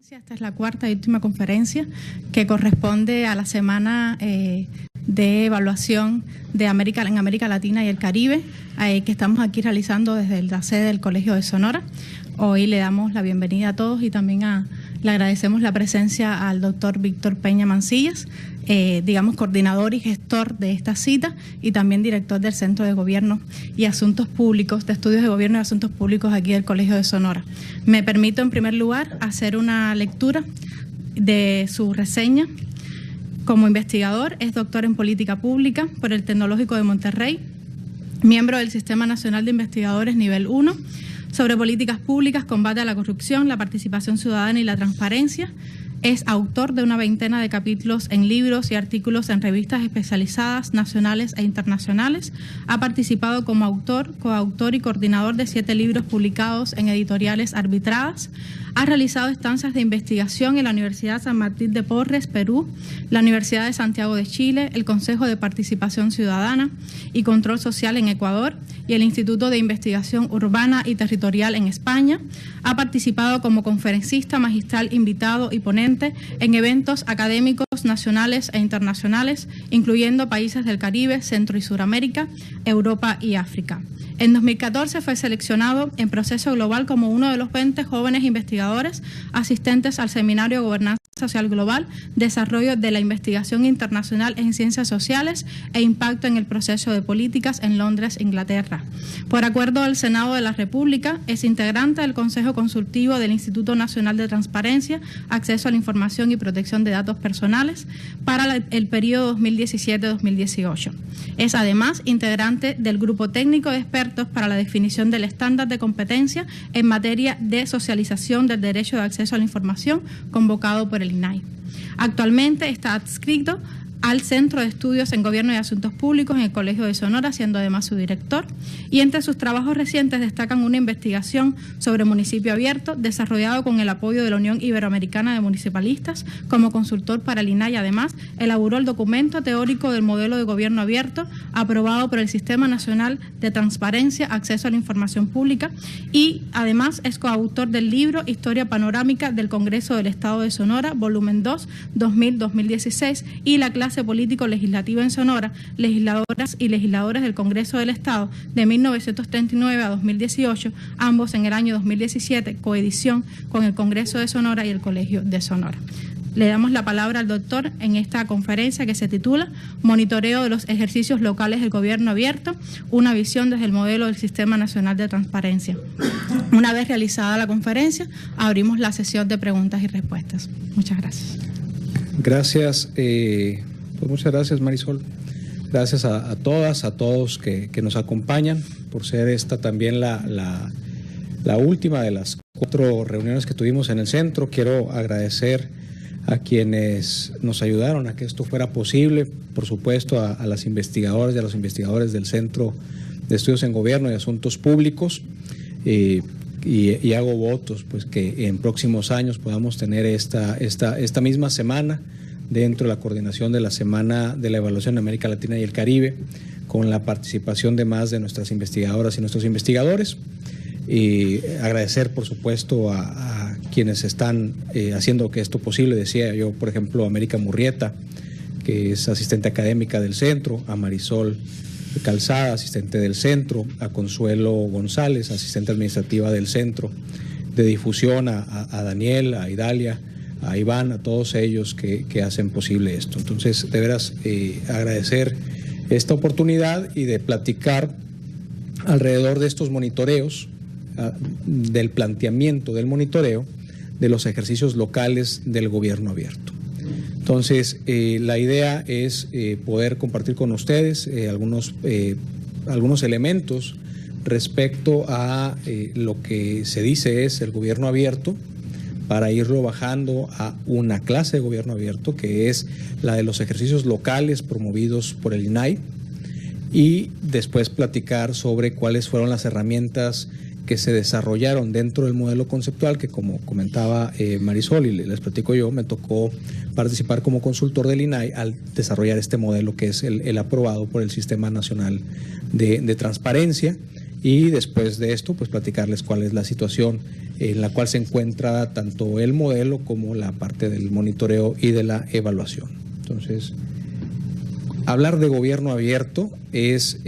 Esta es la cuarta y última conferencia que corresponde a la semana de evaluación de en América Latina y el Caribe, que estamos aquí realizando desde la sede del Colegio de Sonora. Hoy le damos la bienvenida a todos y también le agradecemos la presencia al doctor Víctor Peña Mancillas, coordinador y gestor de esta cita y también director del Centro de Gobierno y Asuntos Públicos, de Estudios de Gobierno y Asuntos Públicos aquí del Colegio de Sonora. Me permito en primer lugar hacer una lectura de su reseña. Como investigador, es doctor en Política Pública por el Tecnológico de Monterrey, miembro del Sistema Nacional de Investigadores Nivel 1, sobre políticas públicas, combate a la corrupción, la participación ciudadana y la transparencia. Es autor de una veintena de capítulos en libros y artículos en revistas especializadas nacionales e internacionales. Ha participado como autor, coautor y coordinador de 7 libros publicados en editoriales arbitradas. Ha realizado estancias de investigación en la Universidad San Martín de Porres, Perú, la Universidad de Santiago de Chile, el Consejo de Participación Ciudadana y Control Social en Ecuador y el Instituto de Investigación Urbana y Territorial en España. Ha participado como conferencista, magistral, invitado y ponente en eventos académicos nacionales e internacionales, incluyendo países del Caribe, Centro y Suramérica, Europa y África. En 2014 fue seleccionado en Proceso Global como uno de los 20 jóvenes investigadores asistentes al Seminario de Gobernanza Social Global, Desarrollo de la Investigación Internacional en Ciencias Sociales e Impacto en el Proceso de Políticas en Londres, Inglaterra. Por acuerdo del Senado de la República, es integrante del Consejo Consultivo del Instituto Nacional de Transparencia, Acceso a la Información y Protección de Datos Personales para el periodo 2017-2018. Es además integrante del Grupo Técnico de Expertos para la definición del estándar de competencia en materia de socialización del derecho de acceso a la información, convocado por el INAI. Actualmente está adscrito al Centro de Estudios en Gobierno y Asuntos Públicos en el Colegio de Sonora, siendo además su director. Y entre sus trabajos recientes destacan una investigación sobre municipio abierto, desarrollado con el apoyo de la Unión Iberoamericana de Municipalistas. Como consultor para el INAI, además, elaboró el documento teórico del modelo de gobierno abierto, aprobado por el Sistema Nacional de Transparencia, Acceso a la Información Pública, y además es coautor del libro Historia Panorámica del Congreso del Estado de Sonora, volumen 2, 2000-2016, y la clase político-legislativa en Sonora, legisladoras y legisladores del Congreso del Estado de 1939 a 2018, ambos en el año 2017, coedición con el Congreso de Sonora y el Colegio de Sonora. Le damos la palabra al doctor en esta conferencia que se titula Monitoreo de los ejercicios locales del gobierno abierto, una visión desde el modelo del Sistema Nacional de Transparencia. Una vez realizada la conferencia, abrimos la sesión de preguntas y respuestas. Muchas gracias. Gracias, pues muchas gracias, Marisol. Gracias a todas, a todos que nos acompañan, por ser esta también la última de las 4 reuniones que tuvimos en el centro. Quiero agradecer a quienes nos ayudaron a que esto fuera posible, por supuesto a las investigadoras y a los investigadores del Centro de Estudios en Gobierno y Asuntos Públicos, y hago votos pues que en próximos años podamos tener esta misma semana dentro de la coordinación de la Semana de la Evaluación de América Latina y el Caribe, con la participación de más de nuestras investigadoras y nuestros investigadores. Y agradecer, por supuesto, a quienes están haciendo que esto posible. Decía yo, por ejemplo, a América Murrieta, que es asistente académica del centro, a Marisol Calzada, asistente del centro, a Consuelo González, asistente administrativa del centro de difusión, a Daniel, a Idalia, a Iván, a todos ellos que hacen posible esto. Entonces, de veras, agradecer esta oportunidad y de platicar alrededor de estos monitoreos, del planteamiento del monitoreo de los ejercicios locales del gobierno abierto. Entonces, la idea es poder compartir con ustedes algunos elementos respecto a lo que se dice es el gobierno abierto, para irlo bajando a una clase de gobierno abierto, que es la de los ejercicios locales promovidos por el INAI, y después platicar sobre cuáles fueron las herramientas que se desarrollaron dentro del modelo conceptual, que como comentaba Marisol y les platico yo, me tocó participar como consultor del INAI al desarrollar este modelo que es el aprobado por el Sistema Nacional de Transparencia, y después de esto pues platicarles cuál es la situación en la cual se encuentra tanto el modelo como la parte del monitoreo y de la evaluación. Entonces, hablar de gobierno abierto es,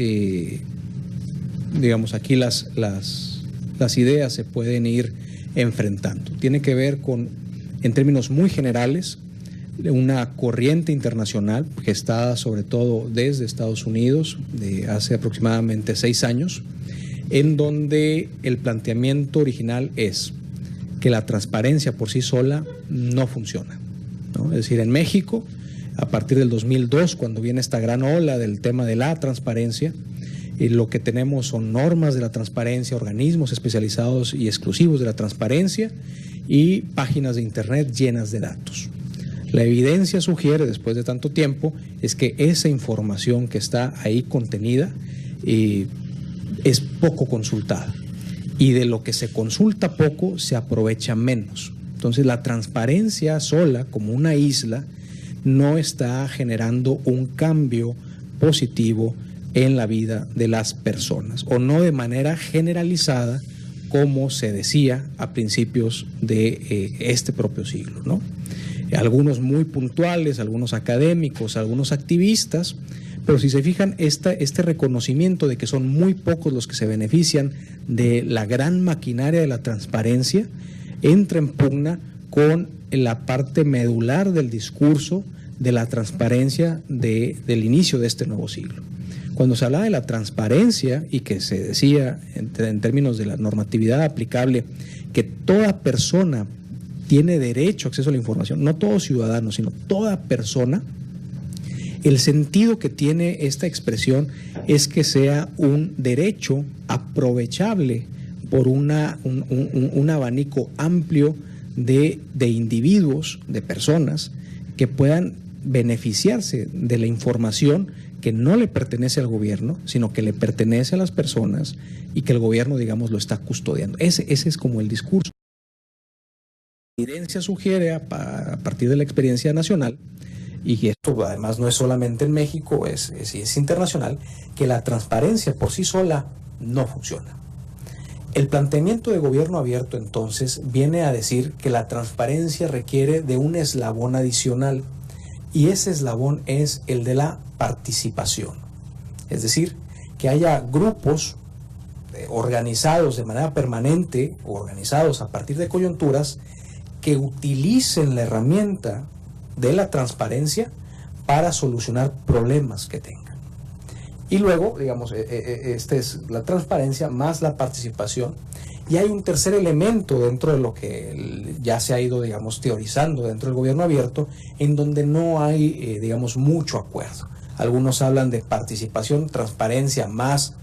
digamos, aquí las ideas se pueden ir enfrentando. Tiene que ver con, en términos muy generales, una corriente internacional gestada sobre todo desde Estados Unidos de hace aproximadamente 6 años, en donde el planteamiento original es que la transparencia por sí sola no funciona, ¿no? Es decir, en México, a partir del 2002, cuando viene esta gran ola del tema de la transparencia, lo que tenemos son normas de la transparencia, organismos especializados y exclusivos de la transparencia y páginas de internet llenas de datos. La evidencia sugiere, después de tanto tiempo, es que esa información que está ahí contenida es poco consultada, y de lo que se consulta poco se aprovecha menos. Entonces, la transparencia sola, como una isla, no está generando un cambio positivo en la vida de las personas, o no de manera generalizada como se decía a principios de este propio siglo, ¿no? Algunos muy puntuales, algunos académicos, algunos activistas, pero si se fijan, este reconocimiento de que son muy pocos los que se benefician de la gran maquinaria de la transparencia entra en pugna con la parte medular del discurso de la transparencia del inicio de este nuevo siglo. Cuando se hablaba de la transparencia y que se decía en términos de la normatividad aplicable que toda persona tiene derecho a acceso a la información, no todo ciudadano, sino toda persona, el sentido que tiene esta expresión es que sea un derecho aprovechable por un abanico amplio de individuos, de personas que puedan beneficiarse de la información que no le pertenece al gobierno, sino que le pertenece a las personas y que el gobierno, digamos, lo está custodiando. Ese es como el discurso. La evidencia sugiere, a partir de la experiencia nacional, y esto además no es solamente en México, es internacional, que la transparencia por sí sola no funciona. El planteamiento de gobierno abierto, entonces, viene a decir que la transparencia requiere de un eslabón adicional, y ese eslabón es el de la participación. Es decir, que haya grupos organizados de manera permanente, organizados a partir de coyunturas, que utilicen la herramienta de la transparencia para solucionar problemas que tengan. Y luego, digamos, esta es la transparencia más la participación. Y hay un tercer elemento dentro de lo que ya se ha ido, digamos, teorizando dentro del gobierno abierto, en donde no hay, digamos, mucho acuerdo. Algunos hablan de participación, transparencia más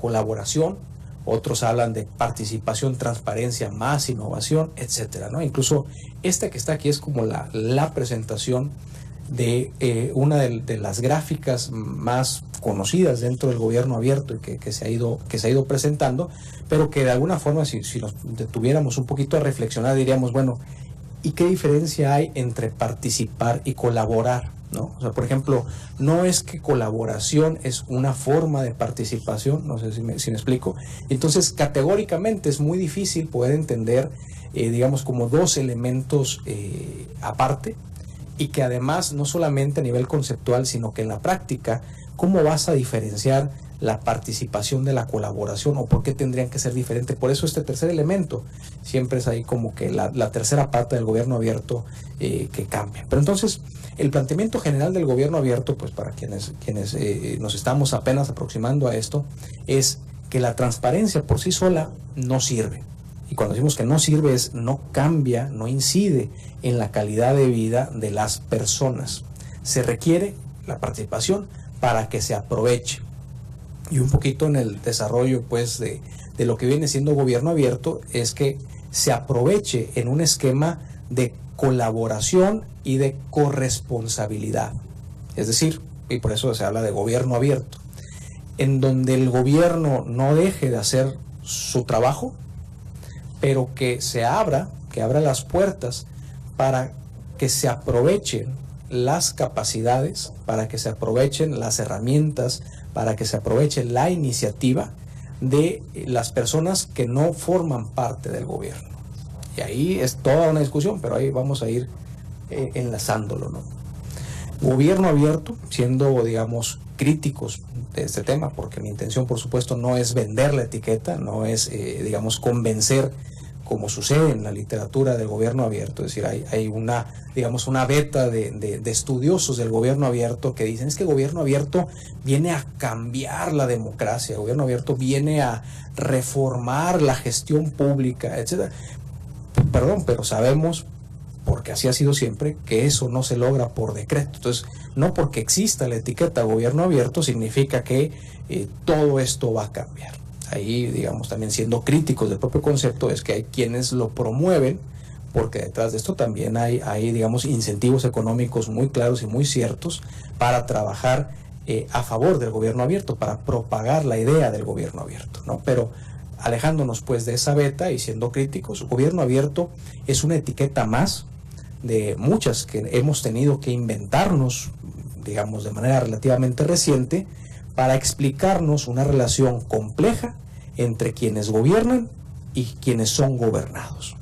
colaboración. Otros hablan de participación, transparencia más innovación, etcétera, ¿no? Incluso esta que está aquí es como la presentación de una de las gráficas más conocidas dentro del gobierno abierto y que se ha ido presentando, pero que de alguna forma, si nos detuviéramos un poquito a reflexionar, diríamos, bueno, ¿y qué diferencia hay entre participar y colaborar? ¿No? O sea, por ejemplo, no es que colaboración es una forma de participación, no sé si me explico. Entonces, categóricamente es muy difícil poder entender, digamos, como dos elementos aparte, y que además no solamente a nivel conceptual, sino que en la práctica, ¿cómo vas a diferenciar la participación de la colaboración o por qué tendrían que ser diferentes? Por eso este tercer elemento siempre es ahí como que la tercera parte del gobierno abierto que cambia. Pero entonces, el planteamiento general del gobierno abierto, pues para quienes nos estamos apenas aproximando a esto, es que la transparencia por sí sola no sirve. Y cuando decimos que no sirve es no cambia, no incide en la calidad de vida de las personas. Se requiere la participación para que se aproveche. Y un poquito en el desarrollo pues de lo que viene siendo gobierno abierto es que se aproveche en un esquema de colaboración y de corresponsabilidad. Es decir, y por eso se habla de gobierno abierto, en donde el gobierno no deje de hacer su trabajo, pero que abra las puertas para que se aprovechen las capacidades, para que se aprovechen las herramientas, para que se aproveche la iniciativa de las personas que no forman parte del gobierno. Y ahí es toda una discusión, pero ahí vamos a ir enlazándolo, ¿no? Gobierno abierto, siendo, digamos, críticos de este tema, porque mi intención, por supuesto, no es vender la etiqueta, no es, digamos, convencer, como sucede en la literatura del gobierno abierto. Es decir, hay una, digamos, una beta de estudiosos del gobierno abierto que dicen, es que el gobierno abierto viene a cambiar la democracia, el gobierno abierto viene a reformar la gestión pública, etcétera. Perdón, pero sabemos, porque así ha sido siempre, que eso no se logra por decreto. Entonces, no porque exista la etiqueta gobierno abierto significa que todo esto va a cambiar. Ahí, digamos, también siendo críticos del propio concepto, es que hay quienes lo promueven, porque detrás de esto también hay digamos, incentivos económicos muy claros y muy ciertos para trabajar a favor del gobierno abierto, para propagar la idea del gobierno abierto, ¿no? Pero alejándonos pues de esa beta y siendo críticos, gobierno abierto es una etiqueta más de muchas que hemos tenido que inventarnos, digamos, de manera relativamente reciente, para explicarnos una relación compleja entre quienes gobiernan y quienes son gobernados.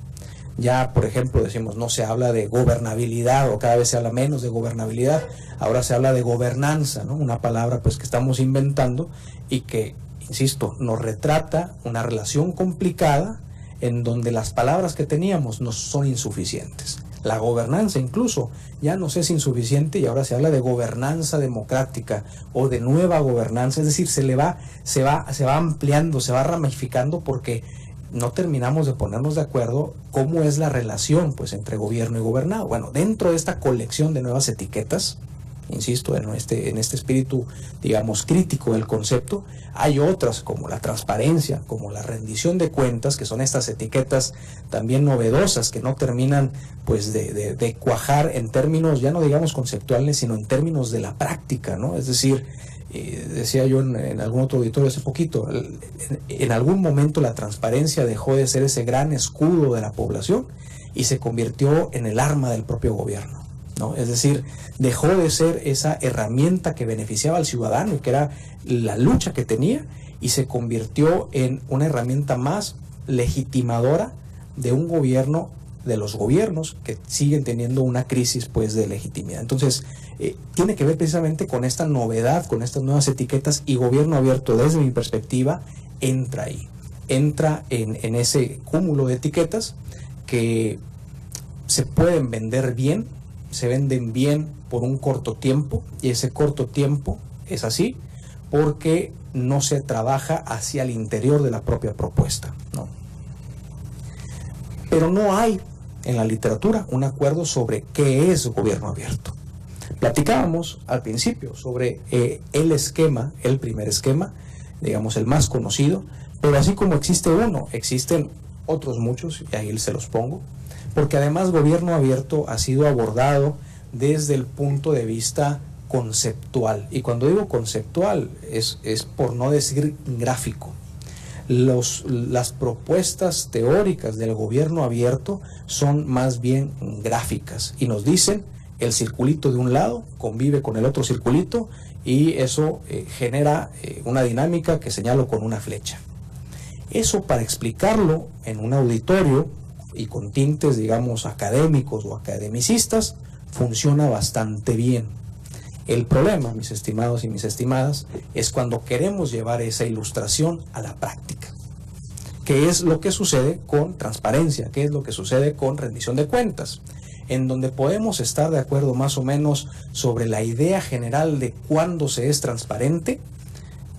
Ya, por ejemplo, decimos, no se habla de gobernabilidad, o cada vez se habla menos de gobernabilidad, ahora se habla de gobernanza, ¿no? Una palabra pues que estamos inventando y que, insisto, nos retrata una relación complicada en donde las palabras que teníamos no son insuficientes. La gobernanza incluso ya nos es insuficiente y ahora se habla de gobernanza democrática o de nueva gobernanza, es decir, se va ampliando, se va ramificando porque no terminamos de ponernos de acuerdo cómo es la relación pues entre gobierno y gobernado. Bueno, dentro de esta colección de nuevas etiquetas, insisto, en este espíritu, digamos, crítico del concepto, hay otras como la transparencia, como la rendición de cuentas, que son estas etiquetas también novedosas que no terminan pues de cuajar en términos, ya no digamos conceptuales, sino en términos de la práctica, ¿no? Es decir, decía yo en algún otro auditorio hace poquito, en algún momento la transparencia dejó de ser ese gran escudo de la población y se convirtió en el arma del propio gobierno, ¿no? Es decir, dejó de ser esa herramienta que beneficiaba al ciudadano y que era la lucha que tenía, y se convirtió en una herramienta más legitimadora de un gobierno, de los gobiernos que siguen teniendo una crisis pues de legitimidad. Entonces, tiene que ver precisamente con esta novedad, con estas nuevas etiquetas, y gobierno abierto, desde mi perspectiva, entra ahí, entra en ese cúmulo de etiquetas que se pueden vender bien, se venden bien por un corto tiempo, y ese corto tiempo es así porque no se trabaja hacia el interior de la propia propuesta, ¿no? Pero no hay en la literatura un acuerdo sobre qué es gobierno abierto. Platicábamos al principio sobre el esquema, el primer esquema, digamos el más conocido, pero así como existe uno, existen otros muchos, y ahí se los pongo, porque además gobierno abierto ha sido abordado desde el punto de vista conceptual, y cuando digo conceptual es por no decir gráfico. Las propuestas teóricas del gobierno abierto son más bien gráficas y nos dicen el circulito de un lado convive con el otro circulito y eso genera una dinámica que señalo con una flecha. Eso, para explicarlo en un auditorio y con tintes, digamos, académicos o academicistas, funciona bastante bien. El problema, mis estimados y mis estimadas, es cuando queremos llevar esa ilustración a la práctica. ¿Qué es lo que sucede con transparencia? ¿Qué es lo que sucede con rendición de cuentas? En donde podemos estar de acuerdo más o menos sobre la idea general de cuándo se es transparente,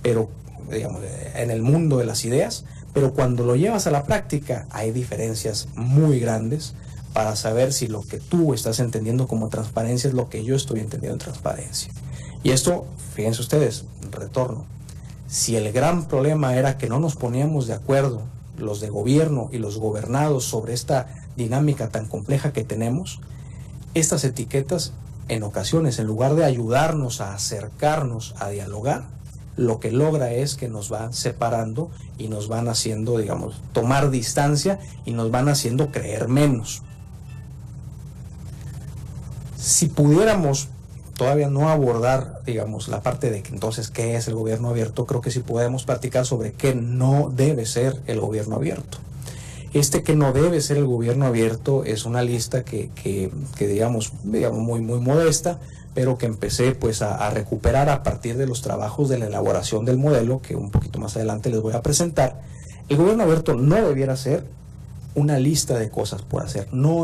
pero digamos, en el mundo de las ideas, pero cuando lo llevas a la práctica hay diferencias muy grandes para saber si lo que tú estás entendiendo como transparencia es lo que yo estoy entendiendo en transparencia. Y esto, fíjense ustedes, retorno, si el gran problema era que no nos poníamos de acuerdo los de gobierno y los gobernados sobre esta dinámica tan compleja que tenemos, estas etiquetas en ocasiones, en lugar de ayudarnos a acercarnos a dialogar, lo que logra es que nos van separando y nos van haciendo, digamos, tomar distancia y nos van haciendo creer menos. Si pudiéramos todavía no abordar, digamos, la parte de que entonces qué es el gobierno abierto, creo que sí podemos platicar sobre qué no debe ser el gobierno abierto. Que no debe ser el gobierno abierto es una lista que digamos muy modesta, pero que empecé pues a recuperar a partir de los trabajos de la elaboración del modelo, que un poquito más adelante les voy a presentar. El gobierno abierto no debiera ser una lista de cosas por hacer, no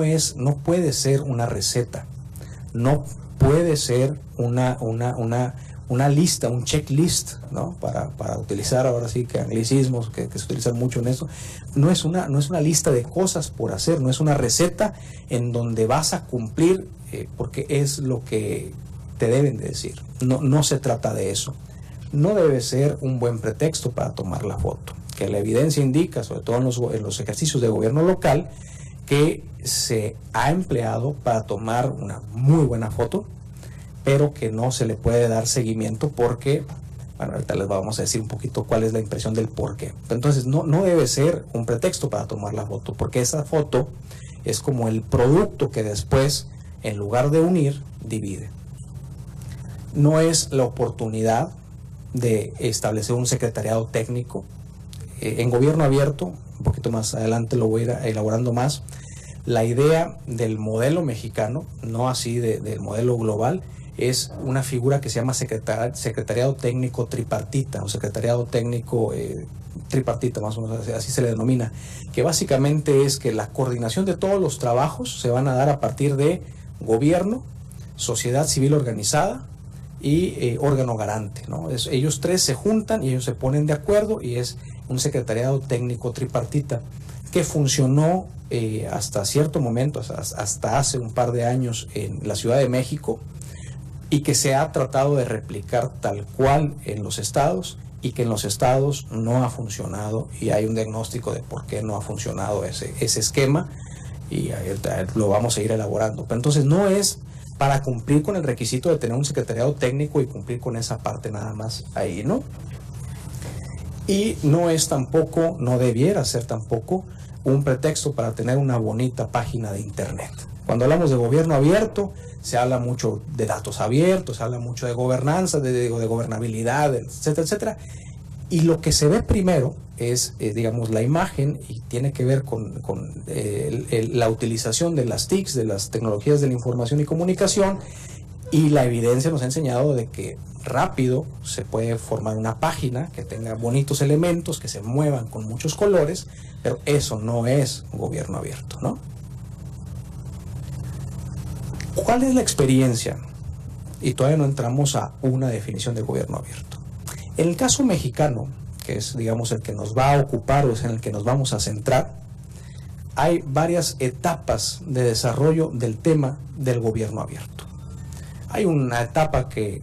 puede ser una receta, no puede ser una lista, un checklist, ¿no? Para utilizar ahora sí que anglicismos que se utilizan mucho en eso. No es una lista de cosas por hacer, no es una receta en donde vas a cumplir porque es lo que te deben de decir. No se trata de eso. No debe ser un buen pretexto para tomar la foto, que la evidencia indica, sobre todo en los ejercicios de gobierno local, que se ha empleado para tomar una muy buena foto, pero que no se le puede dar seguimiento porque, bueno, ahorita les vamos a decir un poquito cuál es la impresión del por qué. Entonces no debe ser un pretexto para tomar la foto, porque esa foto es como el producto que después, en lugar de unir, divide. No es la oportunidad de establecer un secretariado técnico. En gobierno abierto, un poquito más adelante lo voy a ir elaborando más, la idea del modelo mexicano, no así del modelo global, es una figura que se llama secretariado técnico tripartita o secretariado técnico tripartita, más o menos así se le denomina, que básicamente es que la coordinación de todos los trabajos se van a dar a partir de gobierno, sociedad civil organizada y órgano garante, ¿no? Ellos tres se juntan y ellos se ponen de acuerdo y es un secretariado técnico tripartita que funcionó hasta cierto momento, hasta hace un par de años en la Ciudad de México, y que se ha tratado de replicar tal cual en los estados, y que en los estados no ha funcionado, y hay un diagnóstico de por qué no ha funcionado ese esquema, y lo vamos a ir elaborando. Pero entonces no es para cumplir con el requisito de tener un secretariado técnico y cumplir con esa parte nada más ahí, ¿no? Y no es tampoco, no debiera ser tampoco un pretexto para tener una bonita página de internet. Cuando hablamos de gobierno abierto, se habla mucho de datos abiertos, se habla mucho de gobernanza, de gobernabilidad, etcétera, etcétera. Y lo que se ve primero es, digamos, la imagen, y tiene que ver con la utilización de las TICs, de las tecnologías de la información y comunicación, y la evidencia nos ha enseñado de que rápido se puede formar una página que tenga bonitos elementos, que se muevan con muchos colores, pero eso no es gobierno abierto, ¿no? ¿Cuál es la experiencia? Y todavía no entramos a una definición de gobierno abierto. En el caso mexicano, que es, digamos, el que nos va a ocupar o es en el que nos vamos a centrar, hay varias etapas de desarrollo del tema del gobierno abierto. Hay una etapa que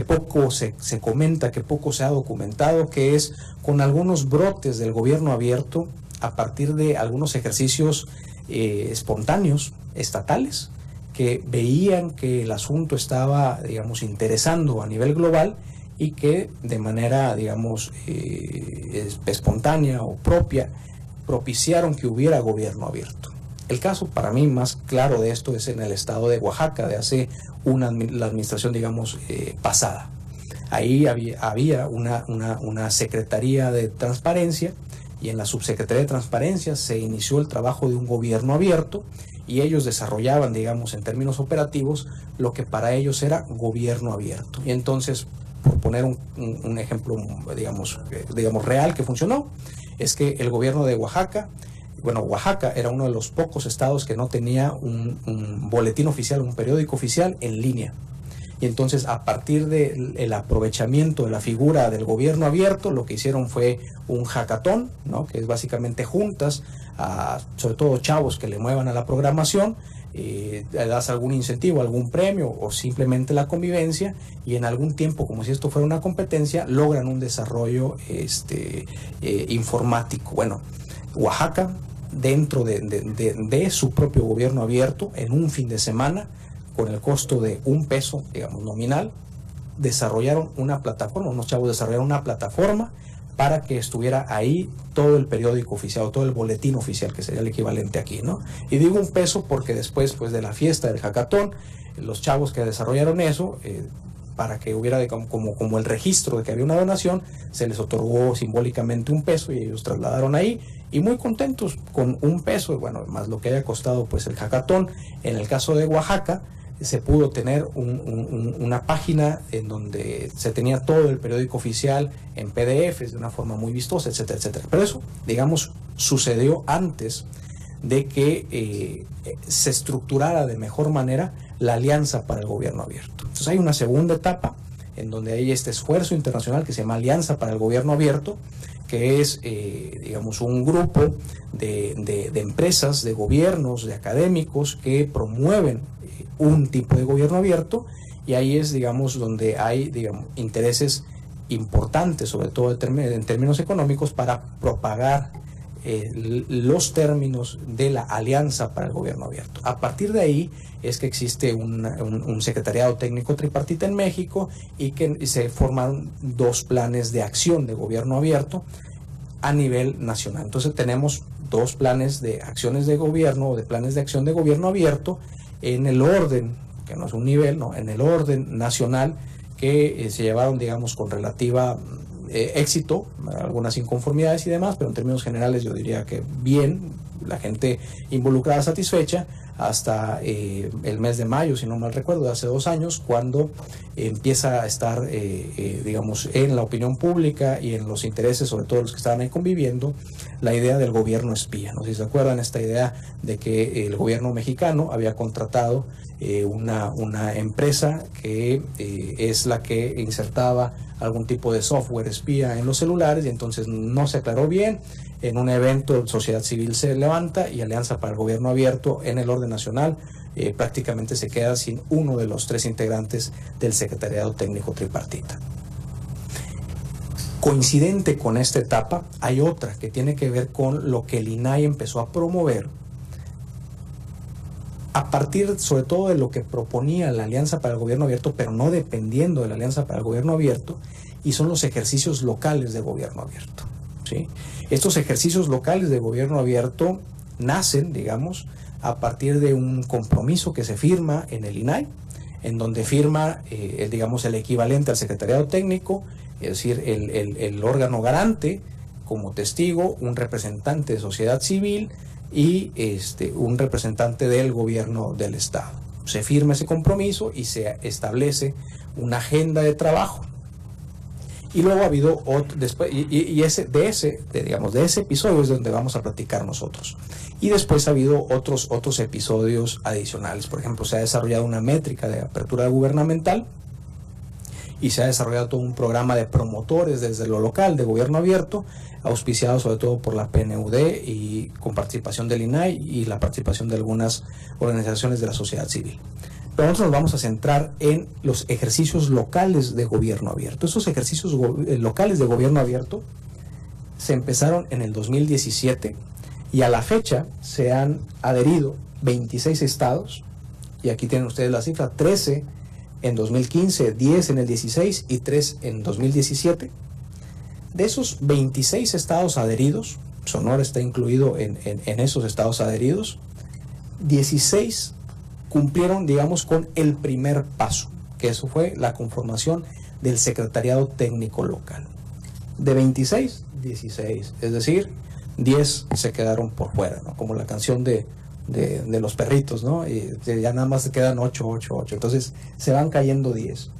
poco se comenta, que poco se ha documentado, que es con algunos brotes del gobierno abierto a partir de algunos ejercicios espontáneos, estatales, que veían que el asunto estaba, digamos, interesando a nivel global y que de manera, digamos, espontánea o propia, propiciaron que hubiera gobierno abierto. El caso para mí más claro de esto es en el estado de Oaxaca, de hace la administración, digamos, pasada. Ahí había una secretaría de transparencia, y en la subsecretaría de transparencia se inició el trabajo de un gobierno abierto, y ellos desarrollaban, digamos, en términos operativos, lo que para ellos era gobierno abierto. Y entonces, por poner un ejemplo, digamos real que funcionó, es que el gobierno de Oaxaca, bueno, Oaxaca era uno de los pocos estados que no tenía un boletín oficial, un periódico oficial en línea. Y entonces, a partir del aprovechamiento de la figura del gobierno abierto, lo que hicieron fue un hackathon, ¿no? Que es básicamente juntas a, sobre todo, chavos que le muevan a la programación, le das algún incentivo, algún premio o simplemente la convivencia, y en algún tiempo, como si esto fuera una competencia, logran un desarrollo informático. Bueno, Oaxaca, dentro de su propio gobierno abierto, en un fin de semana, con el costo de $1, digamos, nominal, desarrollaron una plataforma, unos chavos desarrollaron una plataforma para que estuviera ahí todo el periódico oficial, todo el boletín oficial, que sería el equivalente aquí, ¿no? Y digo un peso porque después, pues, de la fiesta del hackathon, los chavos que desarrollaron eso, para que hubiera como el registro de que había una donación, se les otorgó simbólicamente un peso y ellos trasladaron ahí, y muy contentos con un peso, bueno, más lo que haya costado pues el hackathon. En el caso de Oaxaca, se pudo tener una página en donde se tenía todo el periódico oficial en PDFs de una forma muy vistosa, etcétera, etcétera. Pero eso, digamos, sucedió antes de que se estructurara de mejor manera la Alianza para el Gobierno Abierto. Entonces hay una segunda etapa en donde hay este esfuerzo internacional que se llama Alianza para el Gobierno Abierto, que es, digamos, un grupo de empresas, de gobiernos, de académicos que promueven un tipo de gobierno abierto, y ahí es, digamos, donde hay, digamos, intereses importantes, sobre todo en términos económicos, para propagar los términos de la Alianza para el Gobierno Abierto. A partir de ahí es que existe un secretariado técnico tripartita en México, y que se forman 2 planes de acción de gobierno abierto a nivel nacional. Entonces tenemos 2 planes de acciones de gobierno, o de planes de acción de gobierno abierto, en el orden, que no es un nivel, no, en el orden nacional, que se llevaron, digamos, con relativa éxito, algunas inconformidades y demás, pero en términos generales yo diría que bien, la gente involucrada satisfecha, hasta el mes de mayo, si no mal recuerdo, de hace 2 años, cuando empieza a estar, digamos, en la opinión pública y en los intereses, sobre todo los que estaban ahí conviviendo, la idea del gobierno espía. No sé si se acuerdan, esta idea de que el gobierno mexicano había contratado una empresa que es la que insertaba algún tipo de software espía en los celulares, y entonces no se aclaró bien. En un evento, sociedad civil se levanta, y Alianza para el Gobierno Abierto en el orden nacional prácticamente se queda sin uno de los 3 integrantes del secretariado técnico tripartita. Coincidente con esta etapa, hay otra que tiene que ver con lo que el INAI empezó a promover a partir, sobre todo, de lo que proponía la Alianza para el Gobierno Abierto, pero no dependiendo de la Alianza para el Gobierno Abierto, y son los ejercicios locales de gobierno abierto, ¿sí? Estos ejercicios locales de gobierno abierto nacen, digamos, a partir de un compromiso que se firma en el INAI, en donde firma, digamos, el equivalente al secretariado técnico, es decir, el órgano garante, como testigo, un representante de sociedad civil y un representante del gobierno del Estado. Se firma ese compromiso y se establece una agenda de trabajo. Y luego ha habido otro, después, de ese episodio es donde vamos a platicar nosotros. Y después ha habido otros episodios adicionales. Por ejemplo, se ha desarrollado una métrica de apertura gubernamental, y se ha desarrollado todo un programa de promotores desde lo local de gobierno abierto, auspiciado sobre todo por la PNUD y con participación del INAI y la participación de algunas organizaciones de la sociedad civil. Pero nosotros nos vamos a centrar en los ejercicios locales de gobierno abierto. Esos ejercicios locales de gobierno abierto se empezaron en el 2017, y a la fecha se han adherido 26 estados, y aquí tienen ustedes la cifra: 13 en 2015, 10 en el 16 y 3 en 2017. De esos 26 estados adheridos, Sonora está incluido en esos estados adheridos, 16 cumplieron, digamos, con el primer paso, que eso fue la conformación del secretariado técnico local. De 26, 16, es decir, 10 se quedaron por fuera, ¿no? Como la canción de los perritos, ¿no? Y ya nada más se quedan 8. Entonces se van cayendo 10.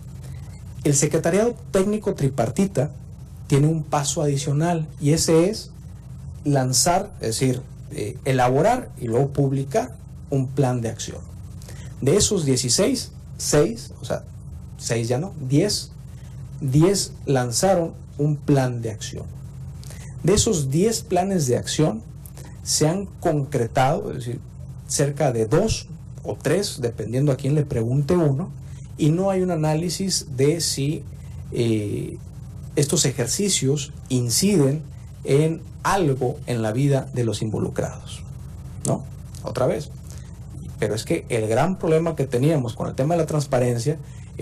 El secretariado técnico tripartita tiene un paso adicional, y ese es lanzar, es decir, elaborar y luego publicar un plan de acción. De esos 16, 6, o sea, 6 ya no, 10 lanzaron un plan de acción. De esos 10 planes de acción se han concretado, es decir, cerca de 2 o 3, dependiendo a quién le pregunte uno, y no hay un análisis de si estos ejercicios inciden en algo en la vida de los involucrados, ¿no? Otra vez. Pero es que el gran problema que teníamos con el tema de la transparencia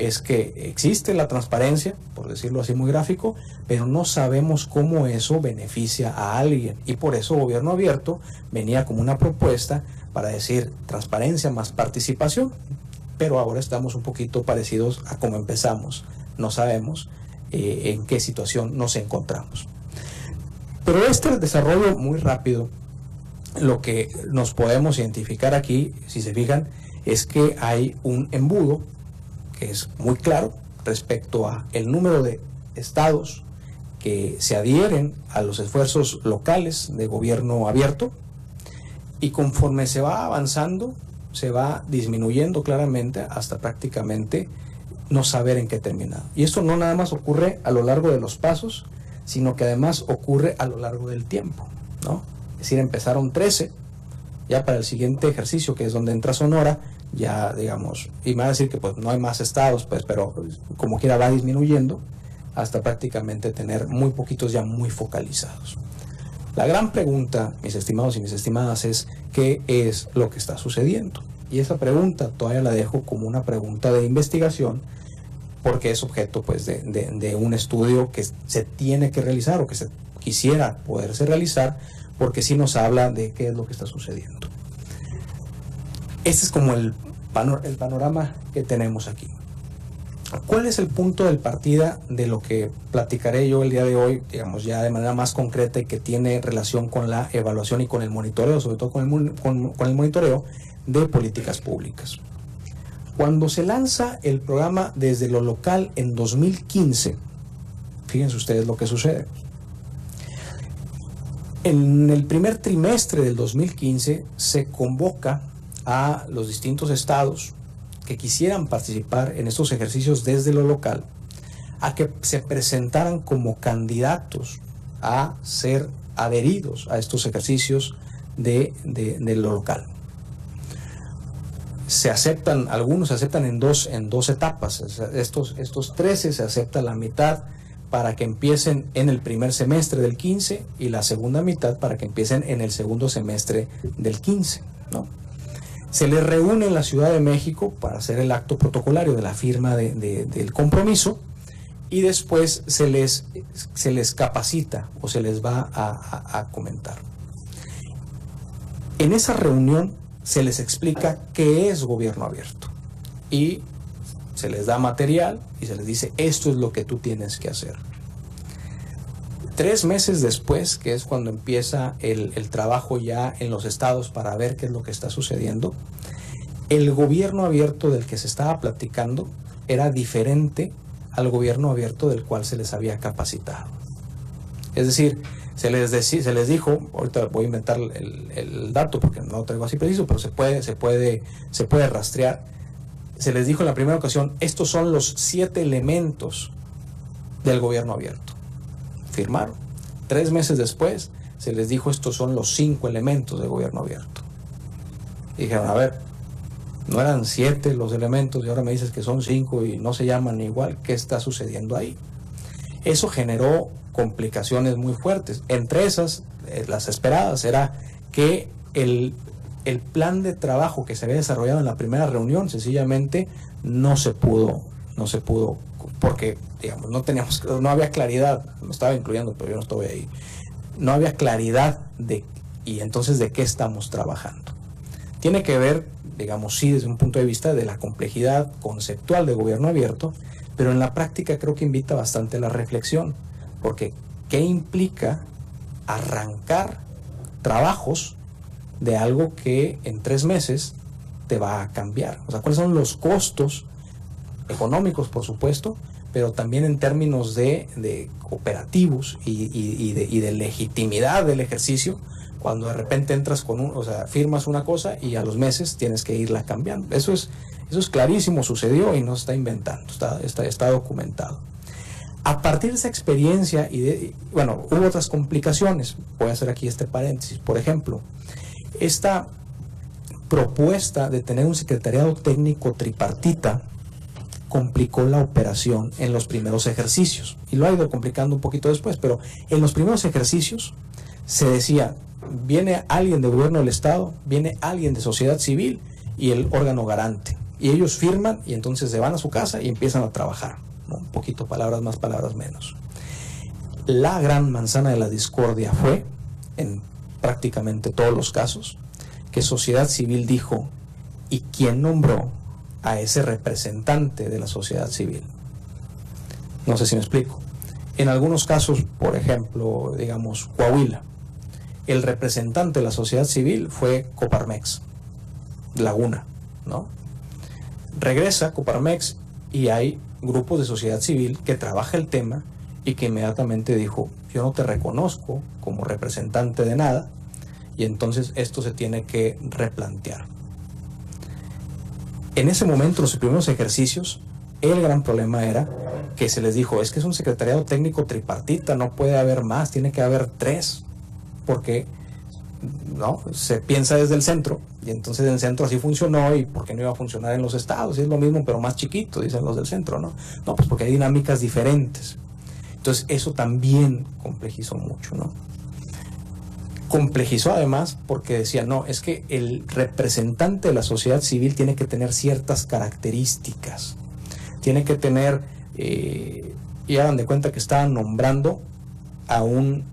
es que existe la transparencia, por decirlo así muy gráfico, pero no sabemos cómo eso beneficia a alguien. Y por eso Gobierno Abierto venía como una propuesta para decir transparencia más participación. Pero ahora estamos un poquito parecidos a cómo empezamos. No sabemos en qué situación nos encontramos. Pero este desarrollo muy rápido, lo que nos podemos identificar aquí, si se fijan, es que hay un embudo que es muy claro respecto a el número de estados que se adhieren a los esfuerzos locales de gobierno abierto, y conforme se va avanzando se va disminuyendo claramente hasta prácticamente no saber en qué terminar. Y esto no nada más ocurre a lo largo de los pasos, sino que además ocurre a lo largo del tiempo, ¿no? Es decir, empezaron 13, ya para el siguiente ejercicio, que es donde entra Sonora, ya digamos, y me va a decir que pues no hay más estados, pues, pero como quiera va disminuyendo hasta prácticamente tener muy poquitos ya muy focalizados. La gran pregunta, mis estimados y mis estimadas, es ¿qué es lo que está sucediendo? Y esa pregunta todavía la dejo como una pregunta de investigación, porque es objeto pues de un estudio que se tiene que realizar o que se quisiera poderse realizar, porque sí nos habla de qué es lo que está sucediendo. Este es como el panorama que tenemos aquí. ¿Cuál es el punto de partida de lo que platicaré yo el día de hoy, digamos ya de manera más concreta y que tiene relación con la evaluación y con el monitoreo, sobre todo con el monitoreo de políticas públicas? Cuando se lanza el programa desde lo local en 2015, fíjense ustedes lo que sucede. En el primer trimestre del 2015 se convoca a los distintos estados que quisieran participar en estos ejercicios desde lo local a que se presentaran como candidatos a ser adheridos a estos ejercicios de lo local. Se aceptan, algunos se aceptan en dos etapas. Estos 13 se acepta la mitad para que empiecen en el primer semestre del 15 y la segunda mitad para que empiecen en el segundo semestre del 15, ¿no? Se les reúne en la Ciudad de México para hacer el acto protocolario de la firma del compromiso, y después se les capacita o se les va a comentar. En esa reunión se les explica qué es gobierno abierto y se les da material y se les dice esto es lo que tú tienes que hacer. 3 meses después, que es cuando empieza el trabajo ya en los estados para ver qué es lo que está sucediendo, el gobierno abierto del que se estaba platicando era diferente al gobierno abierto del cual se les había capacitado. Es decir, se les dijo, ahorita voy a inventar el dato porque no lo traigo así preciso, pero se puede rastrear. Se les dijo en la primera ocasión, estos son los 7 elementos del gobierno abierto. Firmaron. 3 meses después se les dijo, estos son los 5 elementos del gobierno abierto. Y dijeron, a ver, no eran 7 los elementos y ahora me dices que son 5 y no se llaman igual. ¿Qué está sucediendo ahí? Eso generó complicaciones muy fuertes. Entre esas, las esperadas, era que el plan de trabajo que se había desarrollado en la primera reunión sencillamente no se pudo porque digamos no había claridad. Me estaba incluyendo, pero yo no estuve ahí. No había claridad y entonces de qué estamos trabajando. Tiene que ver, digamos, sí, desde un punto de vista de la complejidad conceptual de gobierno abierto, pero en la práctica creo que invita bastante a la reflexión, porque ¿qué implica arrancar trabajos de algo que en 3 meses te va a cambiar? O sea, ¿cuáles son los costos económicos, por supuesto, pero también en términos de operativos y de legitimidad del ejercicio, cuando de repente entras firmas una cosa y a los meses tienes que irla cambiando? Eso es clarísimo, sucedió y no se está inventando, está documentado. A partir de esa experiencia hubo otras complicaciones. Voy a hacer aquí este paréntesis. Por ejemplo, esta propuesta de tener un secretariado técnico tripartita complicó la operación en los primeros ejercicios y lo ha ido complicando un poquito después, pero en los primeros ejercicios se decía, viene alguien de gobierno del Estado, viene alguien de sociedad civil y el órgano garante, Y ellos firman y entonces se van a su casa y empiezan a trabajar, ¿no? Un poquito, palabras más, palabras menos. La gran manzana de la discordia fue, en prácticamente todos los casos, que sociedad civil dijo, ¿y quién nombró a ese representante de la sociedad civil? No sé si me explico. En algunos casos, por ejemplo, digamos, Coahuila, el representante de la sociedad civil fue Coparmex, Laguna, ¿no? Regresa Coparmex y hay grupos de sociedad civil que trabaja el tema y que inmediatamente dijo, yo no te reconozco como representante de nada, y entonces esto se tiene que replantear. En ese momento, los primeros ejercicios, el gran problema era que se les dijo, es que es un secretariado técnico tripartita, no puede haber más, tiene que haber 3, porque no se piensa desde el centro, y entonces en el centro así funcionó, y ¿por qué no iba a funcionar en los estados? Y es lo mismo, pero más chiquito, dicen los del centro, ¿no? No, pues porque hay dinámicas diferentes. Entonces eso también complejizó mucho, ¿no? Complejizó además porque decía, no, es que el representante de la sociedad civil tiene que tener ciertas características, tiene que tener, y hagan de cuenta que estaban nombrando a un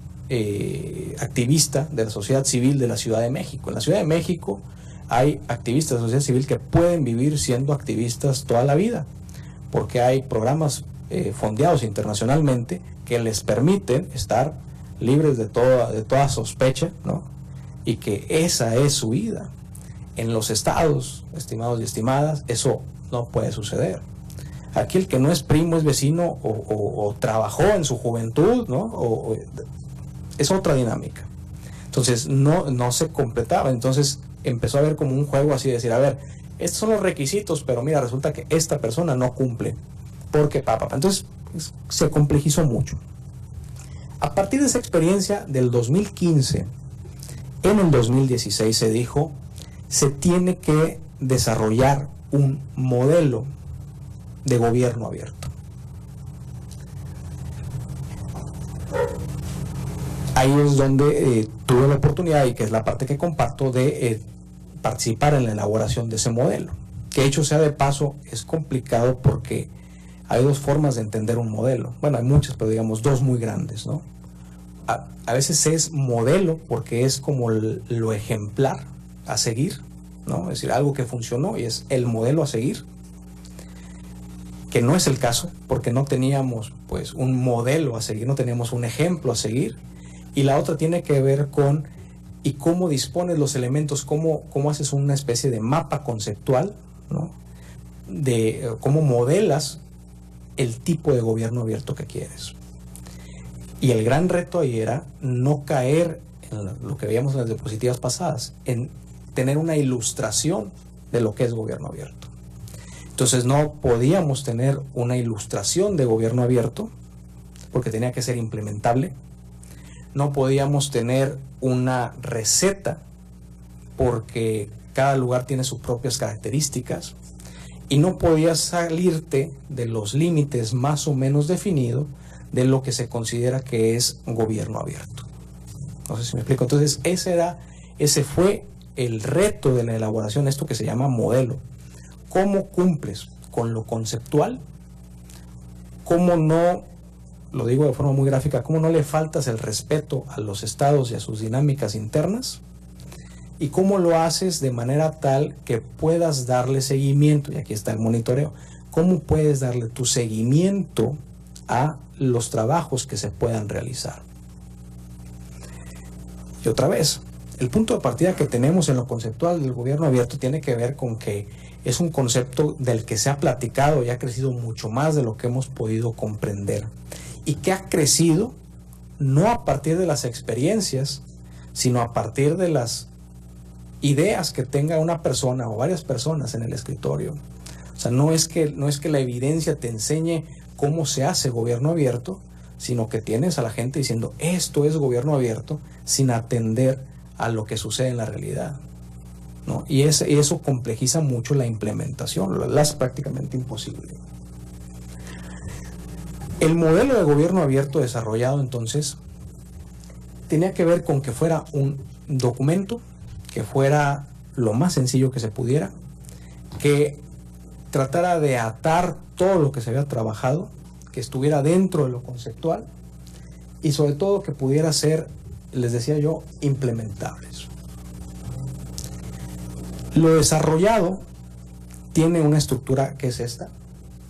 activista de la sociedad civil de la Ciudad de México. En la Ciudad de México hay activistas de la sociedad civil que pueden vivir siendo activistas toda la vida, porque hay programas fondeados internacionalmente que les permiten estar libres de toda sospecha, ¿no? Y que esa es su vida. En los estados, estimados y estimadas, eso no puede suceder. Aquí el que no es primo, es vecino o trabajó en su juventud, ¿no? Es otra dinámica. Entonces no se completaba. Entonces empezó a haber como un juego así de decir, a ver, estos son los requisitos, pero mira, resulta que esta persona no cumple. Porque Entonces se complejizó mucho. A partir de esa experiencia del 2015, en el 2016 se dijo, se tiene que desarrollar un modelo de gobierno abierto. Ahí es donde tuve la oportunidad, y que es la parte que comparto, de participar en la elaboración de ese modelo. Que hecho sea de paso, es complicado porque hay 2 formas de entender un modelo. Bueno, hay muchas, pero digamos 2 muy grandes, ¿no? A veces es modelo porque es como lo ejemplar a seguir, ¿no? Es decir, algo que funcionó y es el modelo a seguir, que no es el caso porque no teníamos pues un modelo a seguir, no teníamos un ejemplo a seguir. Y la otra tiene que ver con y cómo dispones los elementos, cómo haces una especie de mapa conceptual, ¿no? De cómo modelas el tipo de gobierno abierto que quieres. Y el gran reto ahí era no caer en lo que veíamos en las diapositivas pasadas, en tener una ilustración de lo que es gobierno abierto. Entonces no podíamos tener una ilustración de gobierno abierto porque tenía que ser implementable. No podíamos tener una receta porque cada lugar tiene sus propias características. Y no podías salirte de los límites más o menos definidos de lo que se considera que es gobierno abierto. No sé si me explico. Entonces ese fue el reto de la elaboración, esto que se llama modelo. ¿Cómo cumples con lo conceptual? ¿Cómo no, lo digo de forma muy gráfica, cómo no le faltas el respeto a los estados y a sus dinámicas internas? ¿Y cómo lo haces de manera tal que puedas darle seguimiento? Y aquí está el monitoreo. ¿Cómo puedes darle tu seguimiento a los trabajos que se puedan realizar? Y otra vez, el punto de partida que tenemos en lo conceptual del gobierno abierto tiene que ver con que es un concepto del que se ha platicado y ha crecido mucho más de lo que hemos podido comprender. Y que ha crecido no a partir de las experiencias, sino a partir de las ideas que tenga una persona o varias personas en el escritorio. O sea, no es que la evidencia te enseñe cómo se hace gobierno abierto, sino que tienes a la gente diciendo esto es gobierno abierto sin atender a lo que sucede en la realidad, ¿no? Y eso complejiza mucho la implementación, lo hace prácticamente imposible. El modelo de gobierno abierto desarrollado entonces tenía que ver con que fuera un documento que fuera lo más sencillo que se pudiera, que tratara de atar todo lo que se había trabajado, que estuviera dentro de lo conceptual y sobre todo que pudiera ser, les decía yo, implementables. Lo desarrollado tiene una estructura que es esta,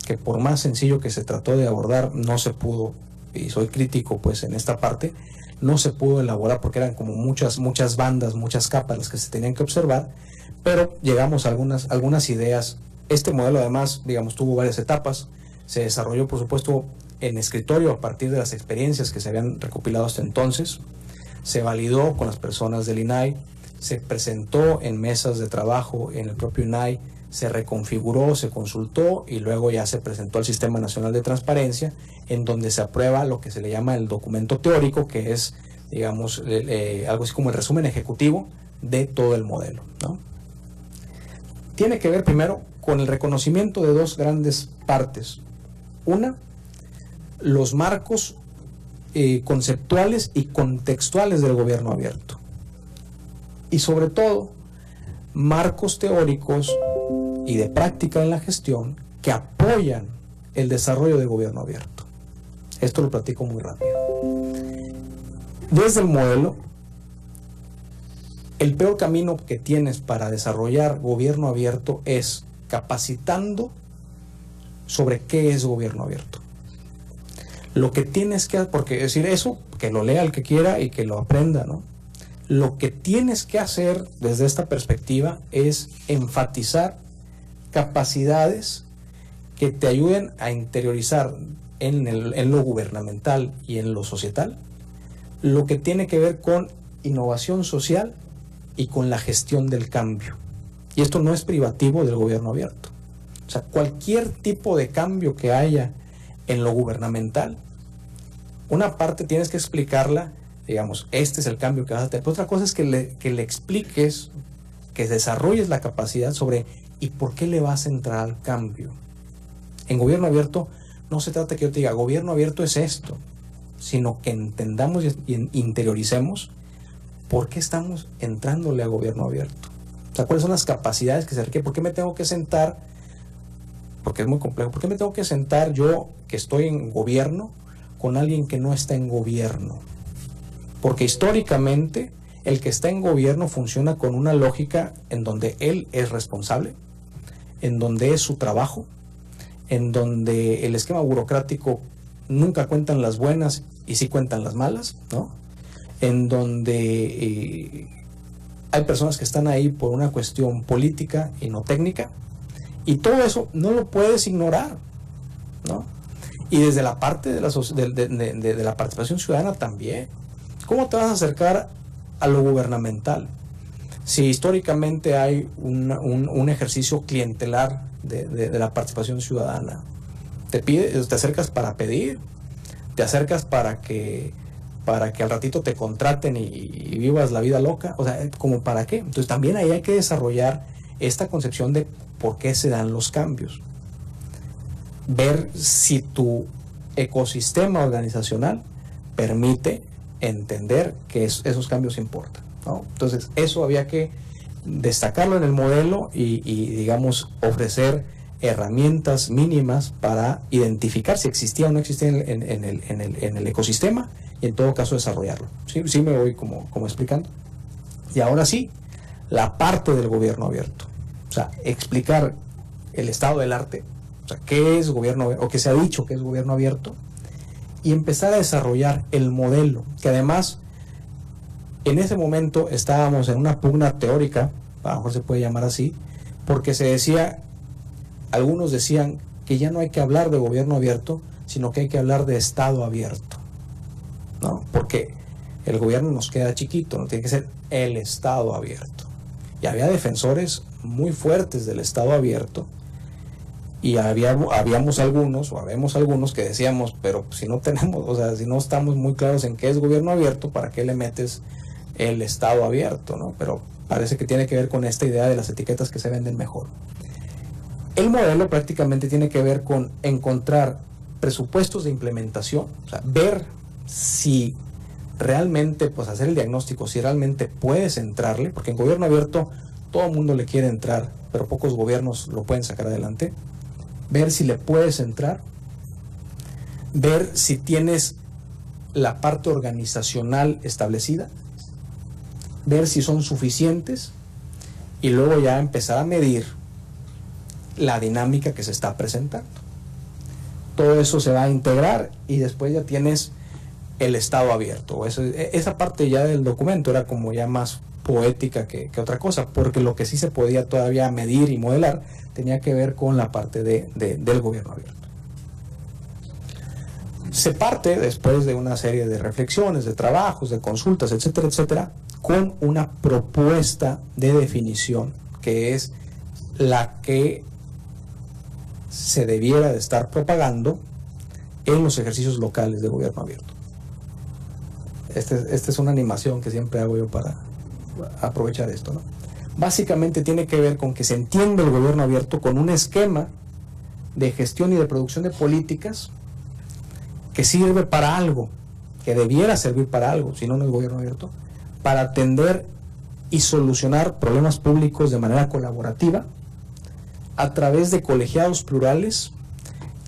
que por más sencillo que se trató de abordar, no se pudo, y soy crítico pues en esta parte, no se pudo elaborar porque eran como muchas bandas, muchas capas las que se tenían que observar, pero llegamos a algunas ideas. Este modelo además, digamos, tuvo varias etapas, se desarrolló por supuesto en escritorio a partir de las experiencias que se habían recopilado hasta entonces, se validó con las personas del INAI, se presentó en mesas de trabajo en el propio INAI, se reconfiguró, se consultó y luego ya se presentó al Sistema Nacional de Transparencia, en donde se aprueba lo que se le llama el documento teórico, que es, digamos, algo así como el resumen ejecutivo de todo el modelo, ¿no? Tiene que ver primero con el reconocimiento de dos grandes partes. Una, los marcos conceptuales y contextuales del gobierno abierto. Y sobre todo, marcos teóricos y de práctica en la gestión que apoyan el desarrollo del gobierno abierto. Esto lo platico muy rápido. Desde el modelo, el peor camino que tienes para desarrollar gobierno abierto es capacitando sobre qué es gobierno abierto. Lo que tienes que hacer, porque decir eso, que lo lea el que quiera y que lo aprenda, ¿no? Lo que tienes que hacer desde esta perspectiva es enfatizar capacidades que te ayuden a interiorizar en lo gubernamental y en lo societal lo que tiene que ver con innovación social y con la gestión del cambio. Y esto no es privativo del gobierno abierto. O sea, cualquier tipo de cambio que haya en lo gubernamental, una parte tienes que explicarla, digamos, este es el cambio que vas a tener. Pero otra cosa es que le expliques, que desarrolles la capacidad sobre ¿y por qué le vas a entrar al cambio? En gobierno abierto no se trata que yo te diga, gobierno abierto es esto, sino que entendamos y interioricemos por qué estamos entrándole a gobierno abierto. O sea, cuáles son las capacidades que se requieren. ¿Por qué me tengo que sentar? Porque es muy complejo. ¿Por qué me tengo que sentar yo, que estoy en gobierno, con alguien que no está en gobierno? Porque históricamente el que está en gobierno funciona con una lógica en donde él es responsable, en donde es su trabajo, en donde el esquema burocrático nunca cuentan las buenas y sí cuentan las malas, ¿no? En donde hay personas que están ahí por una cuestión política y no técnica, y todo eso no lo puedes ignorar, ¿no? Y desde la parte de la participación ciudadana también. ¿Cómo te vas a acercar a lo gubernamental? Si históricamente hay un ejercicio clientelar de la participación ciudadana, te acercas para pedir, te acercas para que al ratito te contraten y vivas la vida loca, o sea, ¿como para qué? Entonces también ahí hay que desarrollar esta concepción de por qué se dan los cambios. Ver si tu ecosistema organizacional permite entender que esos cambios importan, ¿no? Entonces eso había que destacarlo en el modelo y digamos ofrecer herramientas mínimas para identificar si existía o no existía en el ecosistema y en todo caso desarrollarlo. Sí me voy como explicando. Y ahora sí, la parte del gobierno abierto. O sea, explicar el estado del arte, o sea, qué es gobierno, o qué se ha dicho que es gobierno abierto, y empezar a desarrollar el modelo, que además en ese momento estábamos en una pugna teórica, a lo mejor se puede llamar así, porque se decía, algunos decían que ya no hay que hablar de gobierno abierto, sino que hay que hablar de Estado abierto, ¿no? Porque el gobierno nos queda chiquito, no tiene que ser el Estado abierto. Y había defensores muy fuertes del Estado abierto, y habíamos algunos que decíamos, pero si no tenemos, o sea, si no estamos muy claros en qué es gobierno abierto, ¿para qué le metes el Estado abierto, ¿no? Pero parece que tiene que ver con esta idea de las etiquetas que se venden mejor. El modelo prácticamente tiene que ver con encontrar presupuestos de implementación, o sea, ver si realmente, pues hacer el diagnóstico, si realmente puedes entrarle, porque en gobierno abierto todo el mundo le quiere entrar, pero pocos gobiernos lo pueden sacar adelante. ver si le puedes entrar, ver si tienes la parte organizacional establecida, ver si son suficientes y luego ya empezar a medir la dinámica que se está presentando. Todo eso se va a integrar y después ya tienes el estado abierto. Esa parte ya del documento era como ya más poética que otra cosa, porque lo que sí se podía todavía medir y modelar tenía que ver con la parte del gobierno abierto. Se parte después de una serie de reflexiones, de trabajos, de consultas, etcétera, etcétera, con una propuesta de definición que es la que se debiera de estar propagando en los ejercicios locales de gobierno abierto. Esta es una animación que siempre hago yo para aprovechar esto, ¿no? Básicamente tiene que ver con que se entiende el gobierno abierto con un esquema de gestión y de producción de políticas que sirve para algo, que debiera servir para algo, si no, no es gobierno abierto, para atender y solucionar problemas públicos de manera colaborativa a través de colegiados plurales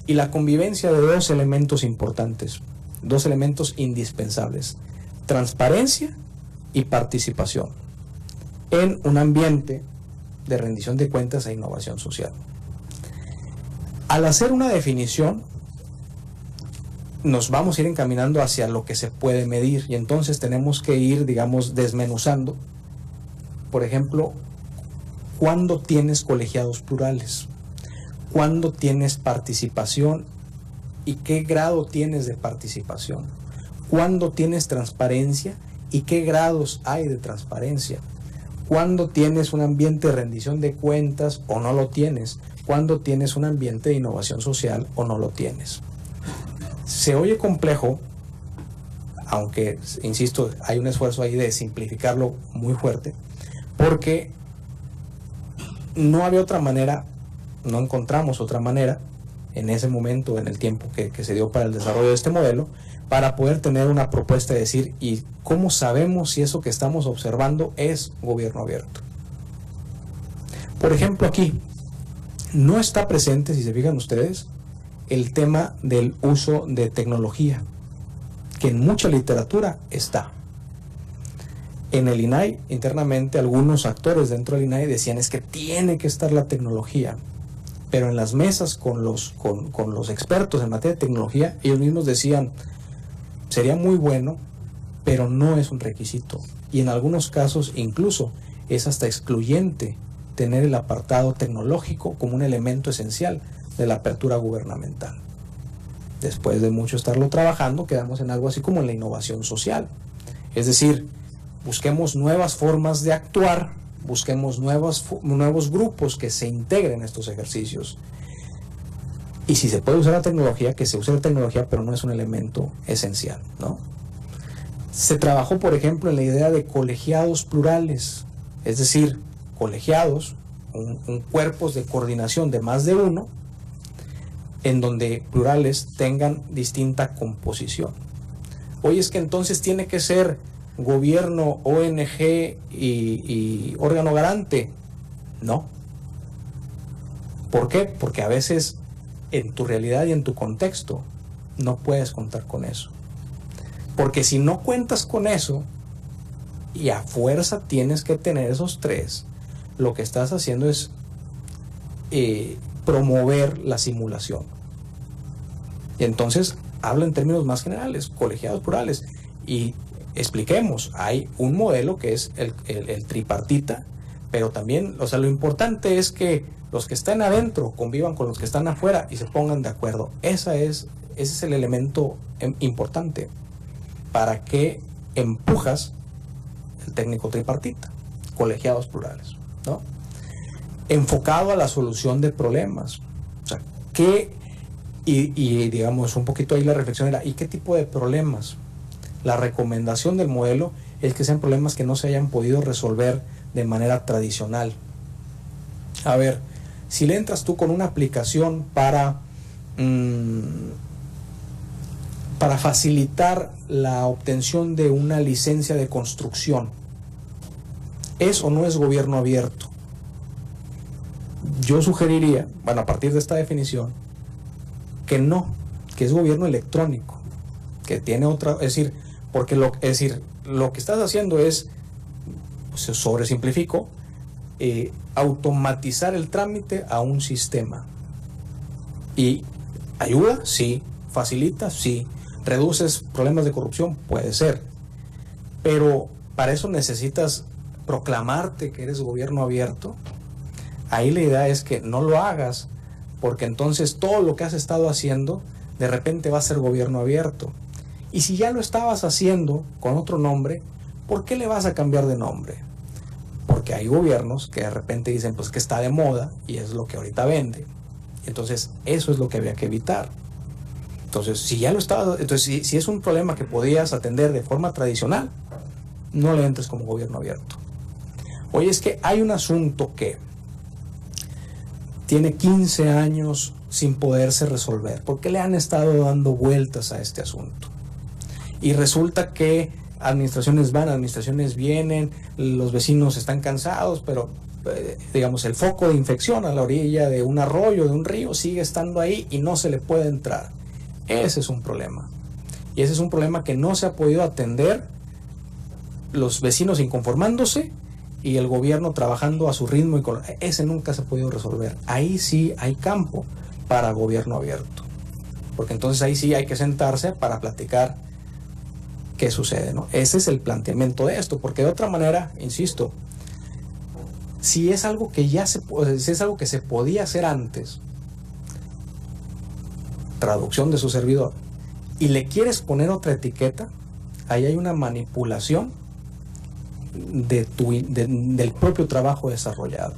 y la convivencia de dos elementos importantes, dos elementos indispensables: transparencia y participación en un ambiente de rendición de cuentas e innovación social. Al hacer una definición, nos vamos a ir encaminando hacia lo que se puede medir y entonces tenemos que ir, digamos, desmenuzando. Por ejemplo, ¿cuándo tienes colegiados plurales? ¿Cuándo tienes participación? ¿Y qué grado tienes de participación? ¿Cuándo tienes transparencia? ¿Y qué grados hay de transparencia? ¿Cuándo tienes un ambiente de rendición de cuentas o no lo tienes? ¿Cuándo tienes un ambiente de innovación social o no lo tienes? Se oye complejo, aunque, insisto, hay un esfuerzo ahí de simplificarlo muy fuerte, porque no había otra manera, no encontramos otra manera en ese momento, en el tiempo que se dio para el desarrollo de este modelo, para poder tener una propuesta de decir, ¿y cómo sabemos si eso que estamos observando es gobierno abierto? Por ejemplo, aquí no está presente, si se fijan ustedes, el tema del uso de tecnología, que en mucha literatura está. En el INAI, internamente, algunos actores dentro del INAI decían es que tiene que estar la tecnología, pero en las mesas con los expertos en materia de tecnología, ellos mismos decían, sería muy bueno, pero no es un requisito. Y en algunos casos incluso es hasta excluyente tener el apartado tecnológico como un elemento esencial de la apertura gubernamental. Después de mucho estarlo trabajando, quedamos en algo así como en la innovación social. Es decir, busquemos nuevas formas de actuar, busquemos nuevos grupos que se integren a estos ejercicios. Y si se puede usar la tecnología, que se use la tecnología, pero no es un elemento esencial, ¿no? Se trabajó, por ejemplo, en la idea de colegiados plurales, es decir, colegiados, cuerpos de coordinación de más de uno, en donde plurales tengan distinta composición. Oye, es que entonces tiene que ser gobierno, ONG y órgano garante. No. ¿Por qué? Porque a veces en tu realidad y en tu contexto no puedes contar con eso. Porque si no cuentas con eso y a fuerza tienes que tener esos tres, lo que estás haciendo es promover la simulación. Y entonces hablo en términos más generales, colegiados plurales, y expliquemos, hay un modelo que es el tripartita, pero también, o sea, lo importante es que los que están adentro convivan con los que están afuera y se pongan de acuerdo. Ese es el elemento importante para que empujas el técnico tripartita, colegiados plurales, ¿no? Enfocado a la solución de problemas. O sea, y digamos, un poquito ahí la reflexión era, ¿y qué tipo de problemas? La recomendación del modelo es que sean problemas que no se hayan podido resolver de manera tradicional. A ver, si le entras tú con una aplicación para facilitar la obtención de una licencia de construcción, ¿es o no es gobierno abierto? yo sugeriría, bueno, a partir de esta definición, que no, que es gobierno electrónico, que tiene otra, es decir, porque lo que estás haciendo es, se sobresimplificó, automatizar el trámite a un sistema. Y ayuda, sí, facilita, sí, reduces problemas de corrupción, puede ser, pero para eso necesitas proclamarte que eres gobierno abierto. Ahí la idea es que no lo hagas, porque entonces todo lo que has estado haciendo de repente va a ser gobierno abierto. Y si ya lo estabas haciendo con otro nombre, ¿por qué le vas a cambiar de nombre? Porque hay gobiernos que de repente dicen, pues que está de moda y es lo que ahorita vende. Entonces eso es lo que había que evitar. Entonces si ya lo estabas, entonces si es un problema que podías atender de forma tradicional, no le entres como gobierno abierto. Oye, es que hay un asunto que tiene 15 años sin poderse resolver. ¿Por qué le han estado dando vueltas a este asunto? Y resulta que administraciones van, administraciones vienen, los vecinos están cansados, pero digamos el foco de infección a la orilla de un arroyo, de un río, sigue estando ahí y no se le puede entrar. Ese es un problema. Y ese es un problema que no se ha podido atender, los vecinos inconformándose y el gobierno trabajando a su ritmo, ese nunca se ha podido resolver. Ahí sí hay campo para gobierno abierto, porque entonces ahí sí hay que sentarse para platicar qué sucede, ¿no? Ese es el planteamiento de esto, porque de otra manera, insisto, si es algo que si es algo que se podía hacer antes, traducción de su servidor, y le quieres poner otra etiqueta, ahí hay una manipulación del propio trabajo desarrollado.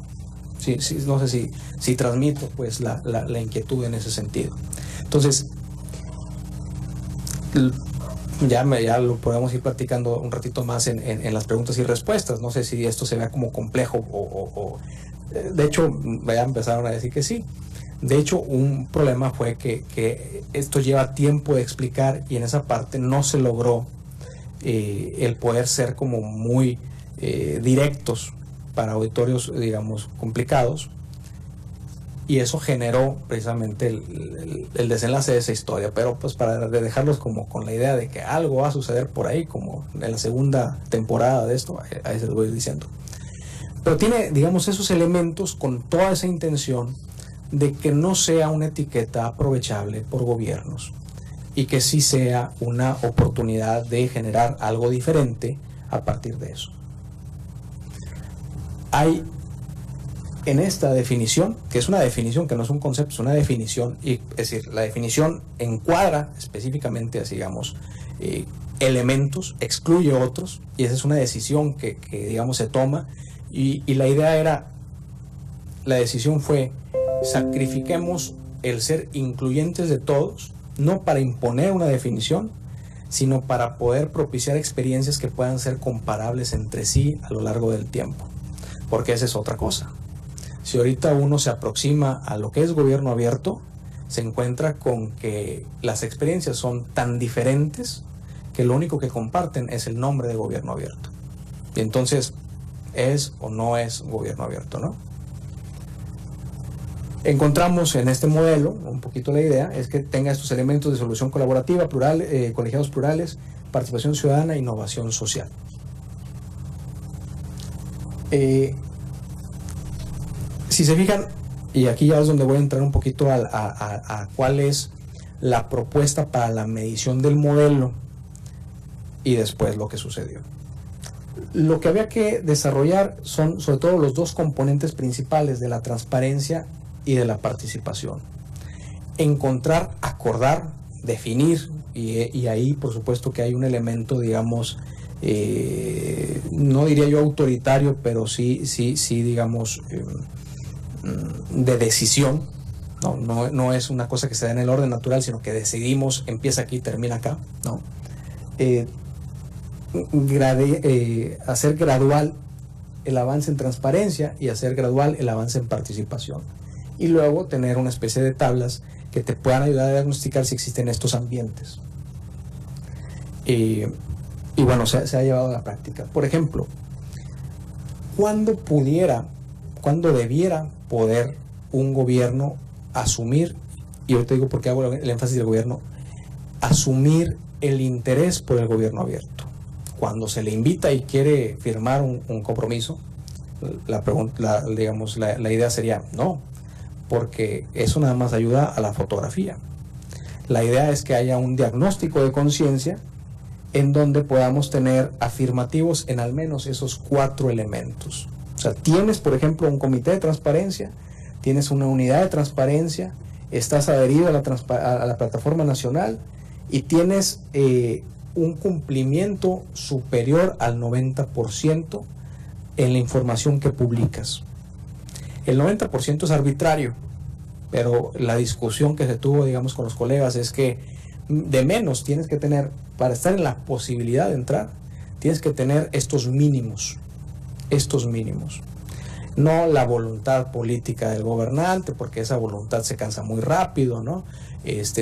Sí, no sé si transmito pues la inquietud en ese sentido. Entonces, ya lo podemos ir platicando un ratito más en las preguntas y respuestas. No sé si esto se vea como complejo o de hecho ya empezaron a decir que sí. De hecho, un problema fue que esto lleva tiempo de explicar y en esa parte no se logró el poder ser como muy directos para auditorios, digamos, complicados, y eso generó precisamente el desenlace de esa historia. Pero pues para dejarlos como con la idea de que algo va a suceder por ahí, como en la segunda temporada de esto, ahí se lo voy diciendo. Pero tiene, digamos, esos elementos con toda esa intención de que no sea una etiqueta aprovechable por gobiernos y que sí sea una oportunidad de generar algo diferente a partir de eso. Hay en esta definición, que es una definición, que no es un concepto, es una definición, y es decir, la definición encuadra específicamente, digamos, elementos, excluye otros, y esa es una decisión que digamos, se toma, y la idea era, la decisión fue, sacrifiquemos el ser incluyentes de todos, no para imponer una definición, sino para poder propiciar experiencias que puedan ser comparables entre sí a lo largo del tiempo. Porque esa es otra cosa. Si ahorita uno se aproxima a lo que es gobierno abierto, se encuentra con que las experiencias son tan diferentes que lo único que comparten es el nombre de gobierno abierto. Y entonces, ¿es o no es gobierno abierto, no? Encontramos en este modelo, un poquito la idea, es que tenga estos elementos de solución colaborativa, plural, colegiados plurales, participación ciudadana e innovación social. Si se fijan, y aquí ya es donde voy a entrar un poquito a cuál es la propuesta para la medición del modelo y después lo que sucedió. Lo que había que desarrollar son sobre todo los dos componentes principales de la transparencia y de la participación. Encontrar, acordar, definir, y ahí por supuesto que hay un elemento, digamos, no diría yo autoritario, pero sí digamos, de decisión. No es una cosa que se da en el orden natural, sino que decidimos, empieza aquí, termina acá, ¿no? Hacer gradual el avance en transparencia y hacer gradual el avance en participación. Y luego tener una especie de tablas que te puedan ayudar a diagnosticar si existen estos ambientes. Y bueno, se ha llevado a la práctica. Por ejemplo, ¿cuándo debiera poder un gobierno asumir, y ahorita digo por qué hago el énfasis del gobierno, asumir el interés por el gobierno abierto. Cuando se le invita y quiere firmar un compromiso, la idea sería no, porque eso nada más ayuda a la fotografía. La idea es que haya un diagnóstico de conciencia en donde podamos tener afirmativos en al menos esos 4 elementos. O sea, tienes, por ejemplo, un comité de transparencia, tienes una unidad de transparencia, estás adherido a la plataforma nacional y tienes un cumplimiento superior al 90% en la información que publicas. El 90% es arbitrario, pero la discusión que se tuvo, digamos, con los colegas es que de menos tienes que tener, para estar en la posibilidad de entrar, tienes que tener estos mínimos. No la voluntad política del gobernante, porque esa voluntad se cansa muy rápido, ¿no?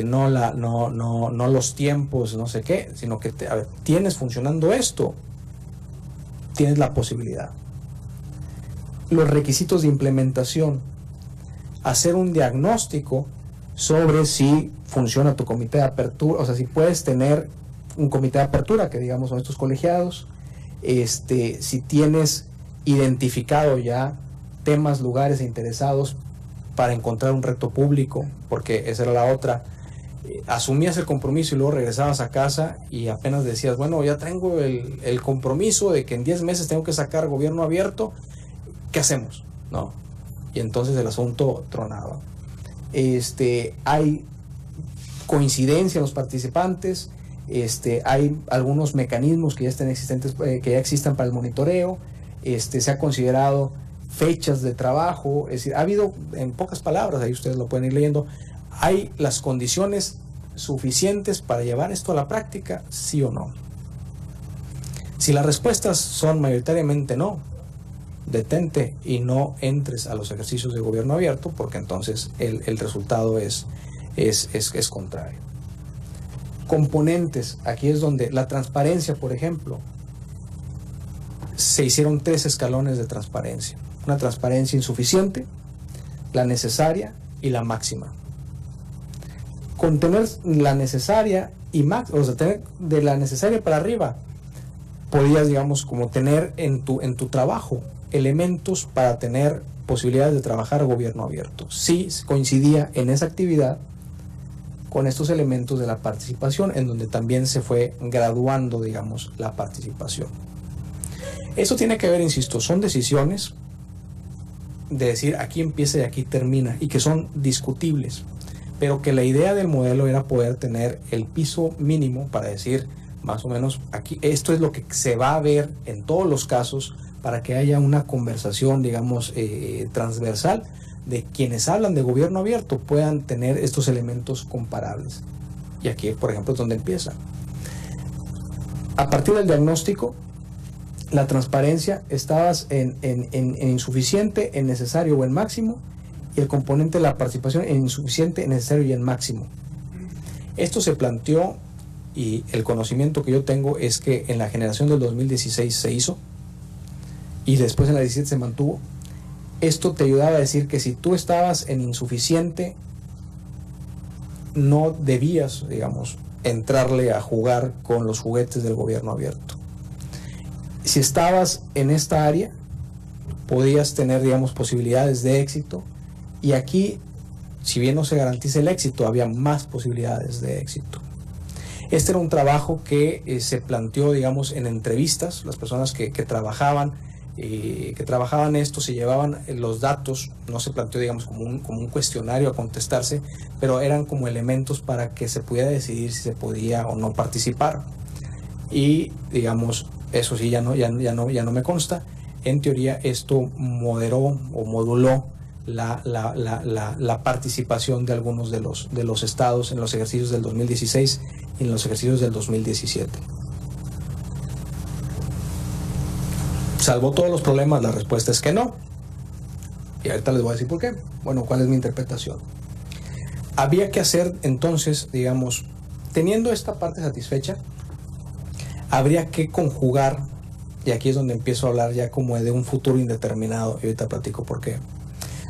No los tiempos, no sé qué, sino que tienes funcionando esto, tienes la posibilidad. Los requisitos de implementación, hacer un diagnóstico sobre si funciona tu comité de apertura, o sea, si puedes tener un comité de apertura, que digamos son estos colegiados, si tienes identificado ya temas, lugares e interesados para encontrar un reto público, porque esa era la otra. Asumías el compromiso y luego regresabas a casa y apenas decías, bueno, ya tengo el compromiso de que en 10 meses tengo que sacar gobierno abierto, ¿qué hacemos? ¿No? Y entonces el asunto tronaba. Hay coincidencia en los participantes, hay algunos mecanismos que ya estén existentes, que ya existan para el monitoreo, se ha considerado fechas de trabajo, es decir, ha habido, en pocas palabras, ahí ustedes lo pueden ir leyendo, ¿hay las condiciones suficientes para llevar esto a la práctica, sí o no? Si las respuestas son mayoritariamente no, detente y no entres a los ejercicios de gobierno abierto, porque entonces el resultado es contrario. Componentes, aquí es donde la transparencia, por ejemplo, se hicieron 3 escalones de transparencia. Una transparencia insuficiente, la necesaria y la máxima. Con tener la necesaria y máxima, o sea, tener de la necesaria para arriba, podías, digamos, como tener en tu trabajo elementos para tener posibilidades de trabajar gobierno abierto. Sí coincidía en esa actividad con estos elementos de la participación, en donde también se fue graduando, digamos, la participación. Eso tiene que ver, insisto, son decisiones de decir aquí empieza y aquí termina, y que son discutibles, pero que la idea del modelo era poder tener el piso mínimo para decir, más o menos, aquí esto es lo que se va a ver en todos los casos, para que haya una conversación, digamos, transversal, de quienes hablan de gobierno abierto puedan tener estos elementos comparables. Y aquí, por ejemplo, es donde empieza. A partir del diagnóstico, la transparencia, estabas en insuficiente, en necesario o en máximo, y el componente de la participación en insuficiente, en necesario y en máximo. Esto se planteó, y el conocimiento que yo tengo es que en la generación del 2016 se hizo, y después en la 17 se mantuvo. Esto te ayudaba a decir que si tú estabas en insuficiente, no debías, digamos, entrarle a jugar con los juguetes del gobierno abierto. Si estabas en esta área, podías tener, digamos, posibilidades de éxito, y aquí, si bien no se garantiza el éxito, había más posibilidades de éxito. Este era un trabajo que se planteó, digamos, en entrevistas. Las personas que trabajaban esto, se llevaban los datos, no se planteó, digamos, como un cuestionario a contestarse, pero eran como elementos para que se pudiera decidir si se podía o no participar. Y, digamos, eso sí ya no me consta. En teoría esto moderó o moduló la participación de algunos de los estados en los ejercicios del 2016 y en los ejercicios del 2017. Salvo todos los problemas, la respuesta es que no. Y ahorita les voy a decir por qué. Bueno, ¿cuál es mi interpretación? Había que hacer entonces, digamos, teniendo esta parte satisfecha, habría que conjugar, y aquí es donde empiezo a hablar ya como de un futuro indeterminado, y ahorita platico por qué.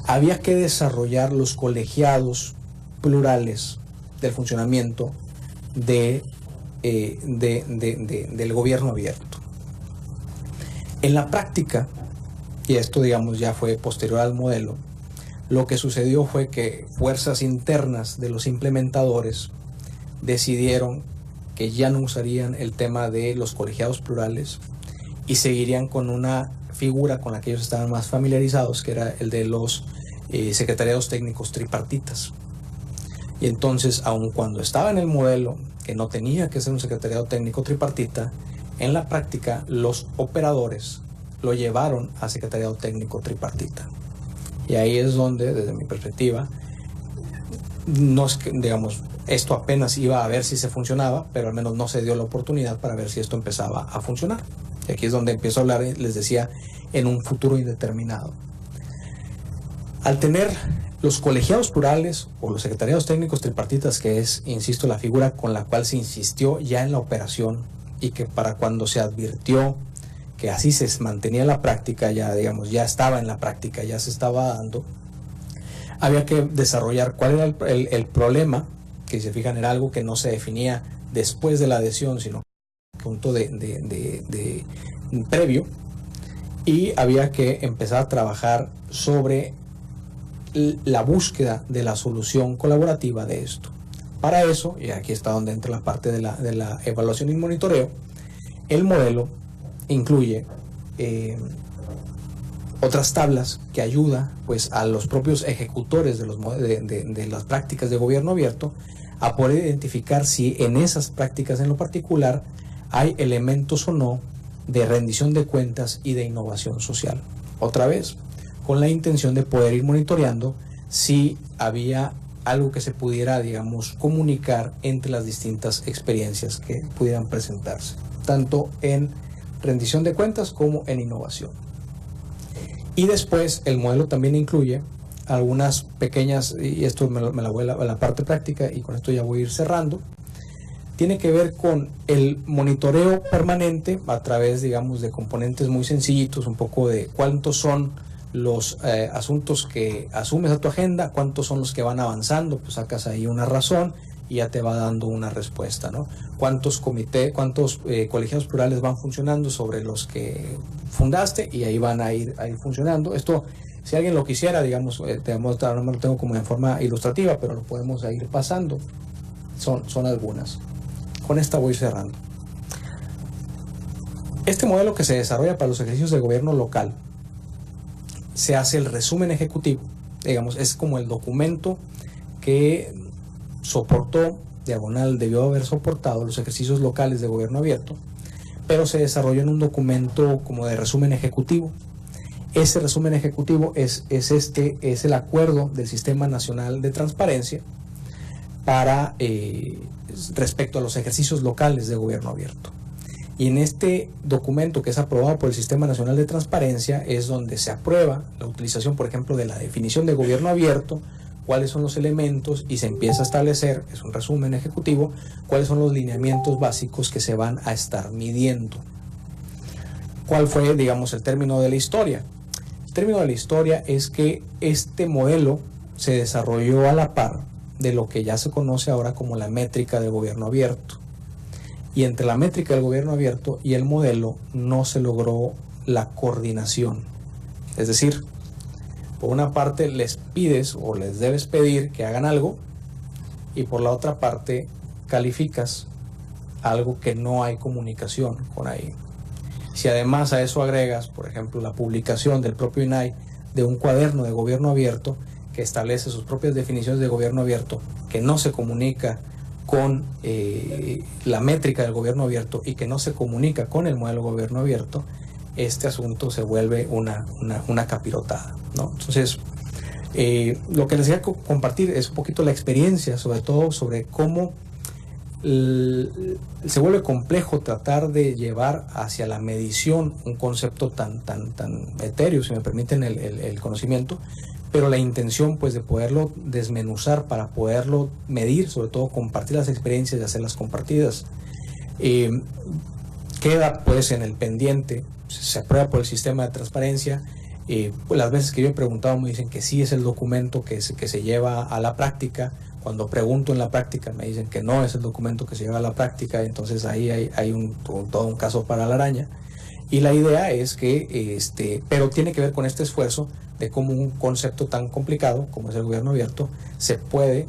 había que desarrollar los colegiados plurales del funcionamiento del gobierno abierto. En la práctica, y esto digamos ya fue posterior al modelo, lo que sucedió fue que fuerzas internas de los implementadores decidieron que ya no usarían el tema de los colegiados plurales y seguirían con una figura con la que ellos estaban más familiarizados, que era el de los secretariados técnicos tripartitas. Y entonces, aun cuando estaba en el modelo que no tenía que ser un secretariado técnico tripartita, en la práctica los operadores lo llevaron a secretariado técnico tripartita. Y ahí es donde, desde mi perspectiva, no es que, digamos, esto apenas iba a ver si se funcionaba, pero al menos no se dio la oportunidad para ver si esto empezaba a funcionar. Y aquí es donde empiezo a hablar, les decía, en un futuro indeterminado. Al tener los colegiados plurales o los secretariados técnicos tripartitas, que es, insisto, la figura con la cual se insistió ya en la operación y que para cuando se advirtió que así se mantenía la práctica, ya digamos, ya estaba en la práctica, ya se estaba dando, había que desarrollar cuál era el problema, que si se fijan era algo que no se definía después de la adhesión, sino punto de previo, y había que empezar a trabajar sobre la búsqueda de la solución colaborativa de esto. Para eso, y aquí está donde entra la parte de la evaluación y monitoreo, el modelo incluye otras tablas que ayuda pues a los propios ejecutores de las prácticas de gobierno abierto a poder identificar si en esas prácticas en lo particular hay elementos o no de rendición de cuentas y de innovación social. Otra vez, con la intención de poder ir monitoreando si había algo que se pudiera, digamos, comunicar entre las distintas experiencias que pudieran presentarse, tanto en rendición de cuentas como en innovación. Y después el modelo también incluye algunas pequeñas, y esto me la voy a la parte práctica y con esto ya voy a ir cerrando, tiene que ver con el monitoreo permanente a través, digamos, de componentes muy sencillitos, un poco de cuántos son los asuntos que asumes a tu agenda, cuántos son los que van avanzando, pues sacas ahí una razón y ya te va dando una respuesta, ¿no? Cuántos colegiados plurales van funcionando sobre los que fundaste y ahí van a ir funcionando. Esto, si alguien lo quisiera, digamos, no me lo tengo como en forma ilustrativa, pero lo podemos ir pasando. Son algunas. Con esta voy cerrando. Este modelo que se desarrolla para los ejercicios de gobierno local, se hace el resumen ejecutivo, digamos, es como el documento que soportó, debió haber soportado los ejercicios locales de gobierno abierto, pero se desarrolló en un documento como de resumen ejecutivo. Ese resumen ejecutivo es el acuerdo del Sistema Nacional de Transparencia para respecto a los ejercicios locales de gobierno abierto. Y en este documento que es aprobado por el Sistema Nacional de Transparencia es donde se aprueba la utilización, por ejemplo, de la definición de gobierno abierto, cuáles son los elementos y se empieza a establecer, es un resumen ejecutivo, cuáles son los lineamientos básicos que se van a estar midiendo. ¿Cuál fue, digamos, el término de la historia? El término de la historia es que este modelo se desarrolló a la par de lo que ya se conoce ahora como la métrica de gobierno abierto. Y entre la métrica del gobierno abierto y el modelo no se logró la coordinación. Es decir, por una parte les pides o les debes pedir que hagan algo y por la otra parte calificas algo que no hay comunicación con ahí. Si además a eso agregas, por ejemplo, la publicación del propio INAI de un cuaderno de gobierno abierto que establece sus propias definiciones de gobierno abierto, que no se comunica con la métrica del gobierno abierto y que no se comunica con el modelo de gobierno abierto, este asunto se vuelve una capirotada, ¿no? Entonces, lo que les quería compartir es un poquito la experiencia, sobre todo sobre cómo se vuelve complejo tratar de llevar hacia la medición un concepto tan etéreo, si me permiten el conocimiento, pero la intención pues de poderlo desmenuzar para poderlo medir, sobre todo compartir las experiencias y hacerlas compartidas. Queda pues en el pendiente, se aprueba por el sistema de transparencia, Pues las veces que yo he preguntado me dicen que sí es el documento que se lleva a la práctica. Cuando pregunto en la práctica me dicen que no es el documento que se lleva a la práctica, entonces ahí hay todo un caso para la araña. Y la idea es que, pero tiene que ver con este esfuerzo de cómo un concepto tan complicado como es el gobierno abierto se puede,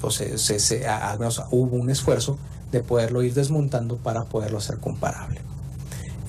al menos hubo un esfuerzo de poderlo ir desmontando para poderlo hacer comparable.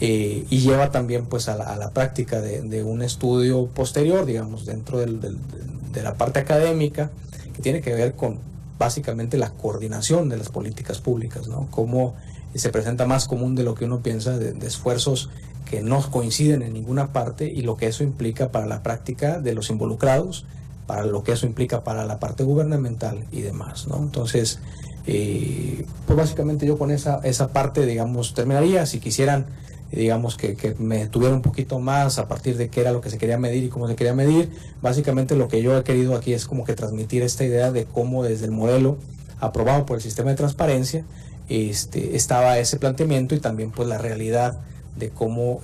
Y lleva también pues a la práctica de un estudio posterior, digamos, dentro de la parte académica, que tiene que ver con básicamente la coordinación de las políticas públicas, ¿no? Cómo se presenta más común de lo que uno piensa, de esfuerzos que no coinciden en ninguna parte, y lo que eso implica para la práctica de los involucrados, para lo que eso implica para la parte gubernamental y demás, ¿no? Entonces, pues básicamente yo con esa parte, digamos, terminaría. Si quisieran, digamos, que me tuviera un poquito más a partir de qué era lo que se quería medir y cómo se quería medir, básicamente lo que yo he querido aquí es como que transmitir esta idea de cómo desde el modelo aprobado por el sistema de transparencia estaba ese planteamiento, y también pues la realidad de cómo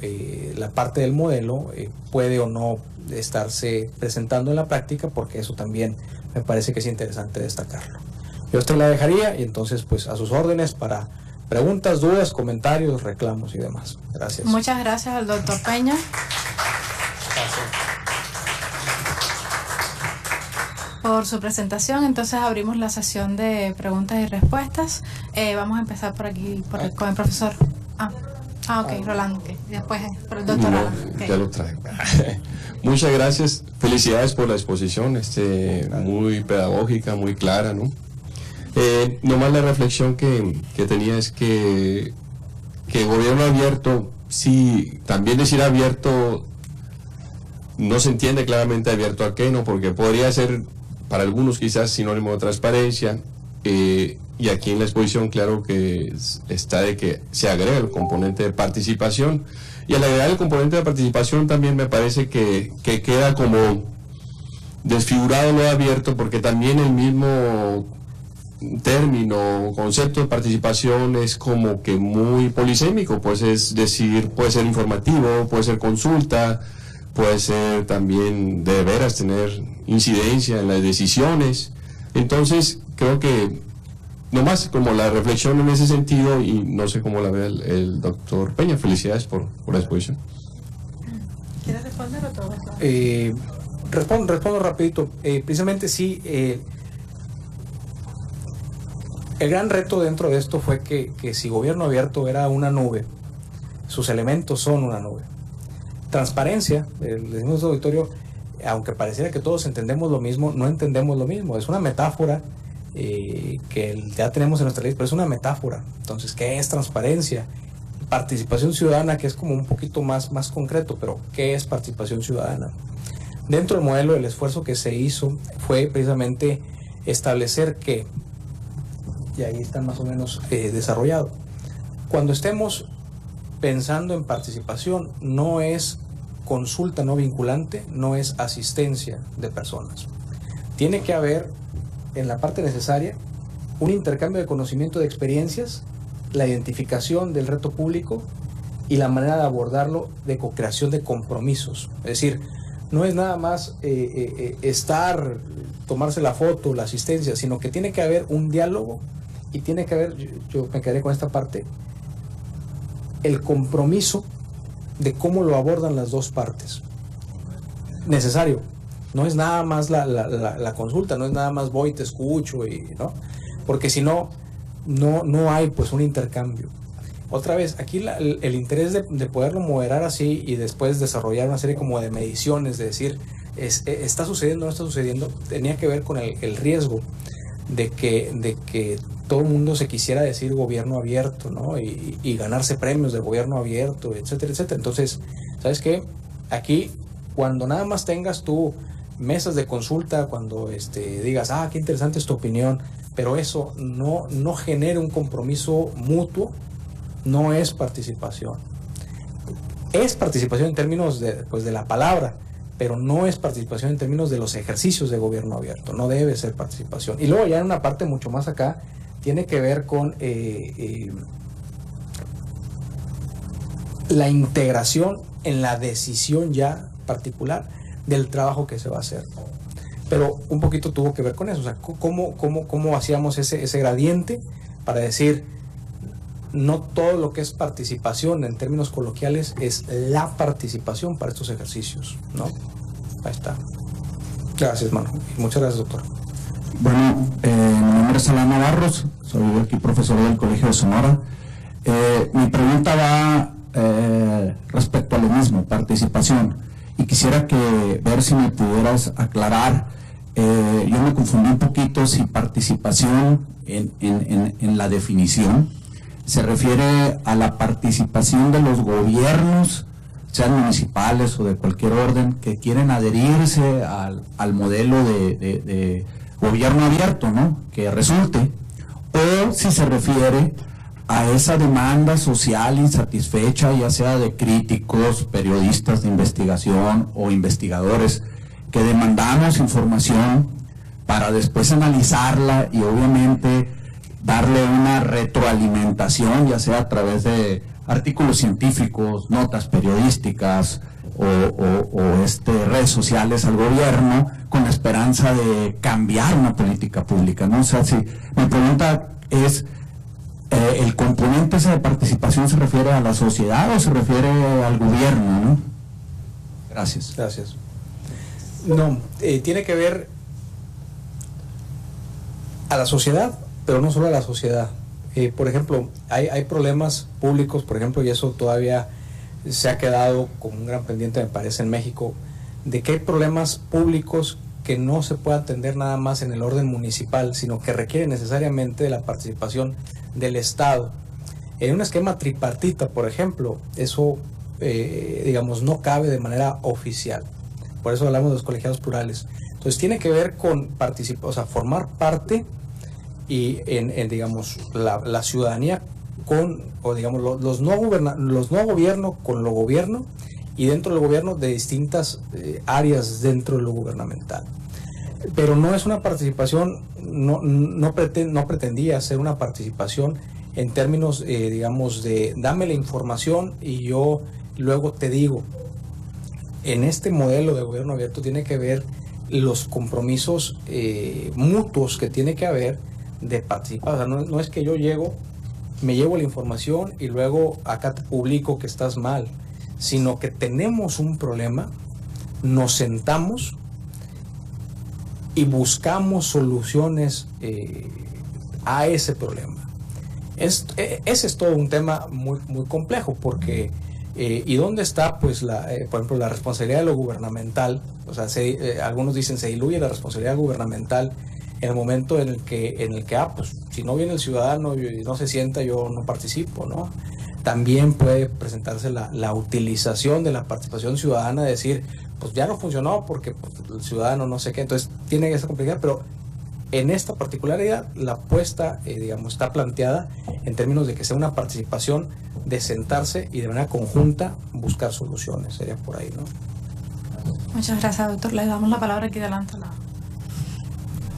la parte del modelo puede o no estarse presentando en la práctica, porque eso también me parece que es interesante destacarlo. Yo la dejaría, y entonces pues a sus órdenes para preguntas, dudas, comentarios, reclamos y demás. Gracias. Muchas gracias al doctor Peña. Por su presentación. Entonces abrimos la sesión de preguntas y respuestas. Vamos a empezar por aquí con el profesor. Ok, Rolando. Okay. Después por el doctor Rolando. Okay. Ya lo traigo. Muchas gracias. Felicidades por la exposición, muy pedagógica, muy clara, ¿no? Nomás la reflexión que tenía es que gobierno abierto, sí, también decir abierto no se entiende claramente abierto a qué, ¿no? Porque podría ser para algunos quizás sinónimo de transparencia, y aquí en la exposición claro que está de que se agrega el componente de participación, y al agregar el componente de participación también me parece que queda como desfigurado lo abierto, porque también el mismo término, concepto de participación es como que muy polisémico, pues es decir, puede ser informativo, puede ser consulta, puede ser también de veras tener incidencia en las decisiones. Entonces creo que nomás como la reflexión en ese sentido, y no sé cómo la ve el doctor Peña. Felicidades por la exposición. ¿Quieres responder o todo? Respondo rapidito. Precisamente sí, el gran reto dentro de esto fue que si gobierno abierto era una nube, sus elementos son una nube. Transparencia, le decimos al auditorio, aunque pareciera que todos entendemos lo mismo, no entendemos lo mismo. Es una metáfora que ya tenemos en nuestra ley, pero es una metáfora. Entonces, ¿qué es transparencia? Participación ciudadana, que es como un poquito más concreto, pero ¿qué es participación ciudadana? Dentro del modelo, el esfuerzo que se hizo fue precisamente establecer que, y ahí está más o menos desarrollado, cuando estemos pensando en participación, no es consulta no vinculante, no es asistencia de personas. Tiene que haber, en la parte necesaria, un intercambio de conocimiento, de experiencias, la identificación del reto público y la manera de abordarlo, de co-creación de compromisos. Es decir, no es nada más tomarse la foto, la asistencia, sino que tiene que haber un diálogo, y tiene que haber, yo me quedaré con esta parte, el compromiso de cómo lo abordan las dos partes. Necesario. No es nada más la consulta, no es nada más voy, te escucho, ¿no? Porque si no, no hay pues un intercambio. Otra vez, aquí el interés de poderlo moderar así y después desarrollar una serie como de mediciones, de decir, ¿está sucediendo o no está sucediendo? Tenía que ver con el riesgo de que todo el mundo se quisiera decir gobierno abierto, ¿no? Y ganarse premios de gobierno abierto, etcétera, etcétera. Entonces, ¿sabes qué? Aquí, cuando nada más tengas tú mesas de consulta, cuando digas, qué interesante es tu opinión, pero eso no genere un compromiso mutuo, no es participación. Es participación en términos de la palabra, pero no es participación en términos de los ejercicios de gobierno abierto. No debe ser participación. Y luego ya en una parte mucho más acá, tiene que ver con la integración en la decisión ya particular del trabajo que se va a hacer. Pero un poquito tuvo que ver con eso, o sea, cómo hacíamos ese gradiente para decir, no todo lo que es participación en términos coloquiales es la participación para estos ejercicios, ¿no? Ahí está. Gracias, Manu. Muchas gracias, doctor. Bueno, mi nombre es Alan Navarros, soy aquí profesor del Colegio de Sonora. Mi pregunta va respecto a lo mismo, participación, y quisiera ver si me pudieras aclarar. Yo me confundí un poquito si participación en la definición se refiere a la participación de los gobiernos, sean municipales o de cualquier orden, que quieren adherirse al modelo de gobierno abierto, ¿no?, que resulte, o si se refiere a esa demanda social insatisfecha, ya sea de críticos, periodistas de investigación o investigadores, que demandamos información para después analizarla y obviamente darle una retroalimentación, ya sea a través de artículos científicos, notas periodísticas o redes sociales al gobierno, con la esperanza de cambiar una política pública, ¿no? O sea, si mi pregunta es, ¿el componente ese de participación se refiere a la sociedad o se refiere al gobierno, ¿no? Gracias. Gracias. No, tiene que ver a la sociedad, pero no solo a la sociedad. Por ejemplo, hay problemas públicos, por ejemplo, y eso todavía se ha quedado como un gran pendiente, me parece, en México, de que hay problemas públicos que no se puede atender nada más en el orden municipal, sino que requieren necesariamente de la participación del Estado. En un esquema tripartita, por ejemplo, eso, digamos, no cabe de manera oficial. Por eso hablamos de los colegiados plurales. Entonces tiene que ver con participar, o sea, formar parte y en digamos, la ciudadanía con, o digamos, los no gobierno con lo gobierno, y dentro del gobierno de distintas áreas dentro de lo gubernamental. Pero no es una participación, no pretendía ser una participación en términos, digamos, de dame la información y yo luego te digo. En este modelo de gobierno abierto tiene que ver los compromisos mutuos que tiene que haber de participar. O sea, no es que yo me llevo la información y luego acá te publico que estás mal, sino que tenemos un problema, nos sentamos y buscamos soluciones a ese problema. Ese es todo un tema muy, muy complejo, porque ¿y dónde está, pues, por ejemplo, la responsabilidad de lo gubernamental? O sea, algunos dicen se diluye la responsabilidad gubernamental en el momento en el que pues, si no viene el ciudadano y no se sienta, yo no participo, ¿no? También puede presentarse la utilización de la participación ciudadana, de decir, pues ya no funcionó porque pues, el ciudadano no sé qué. Entonces tiene esa complejidad, pero en esta particularidad la apuesta, digamos, está planteada en términos de que sea una participación de sentarse y de manera conjunta buscar soluciones. Sería por ahí, ¿no? Muchas gracias, doctor. Le damos la palabra aquí delante.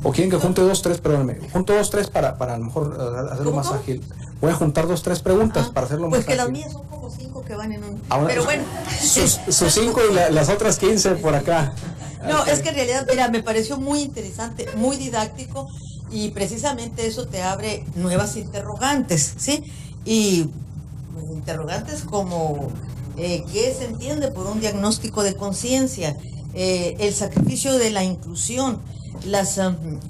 ¿O quieren que junte 2, 3? Perdóname. Junto 2, 3 para a lo mejor hacerlo más ágil. Voy a juntar 2, 3 preguntas para hacerlo más ágil. Pues que las mías son como 5 que van en un... Ahora, pero bueno. Sus 5 y las otras 15 por acá. No, es que en realidad, mira, me pareció muy interesante, muy didáctico, y precisamente eso te abre nuevas interrogantes, ¿sí? Y interrogantes como ¿qué se entiende por un diagnóstico de conciencia? El sacrificio de la inclusión, las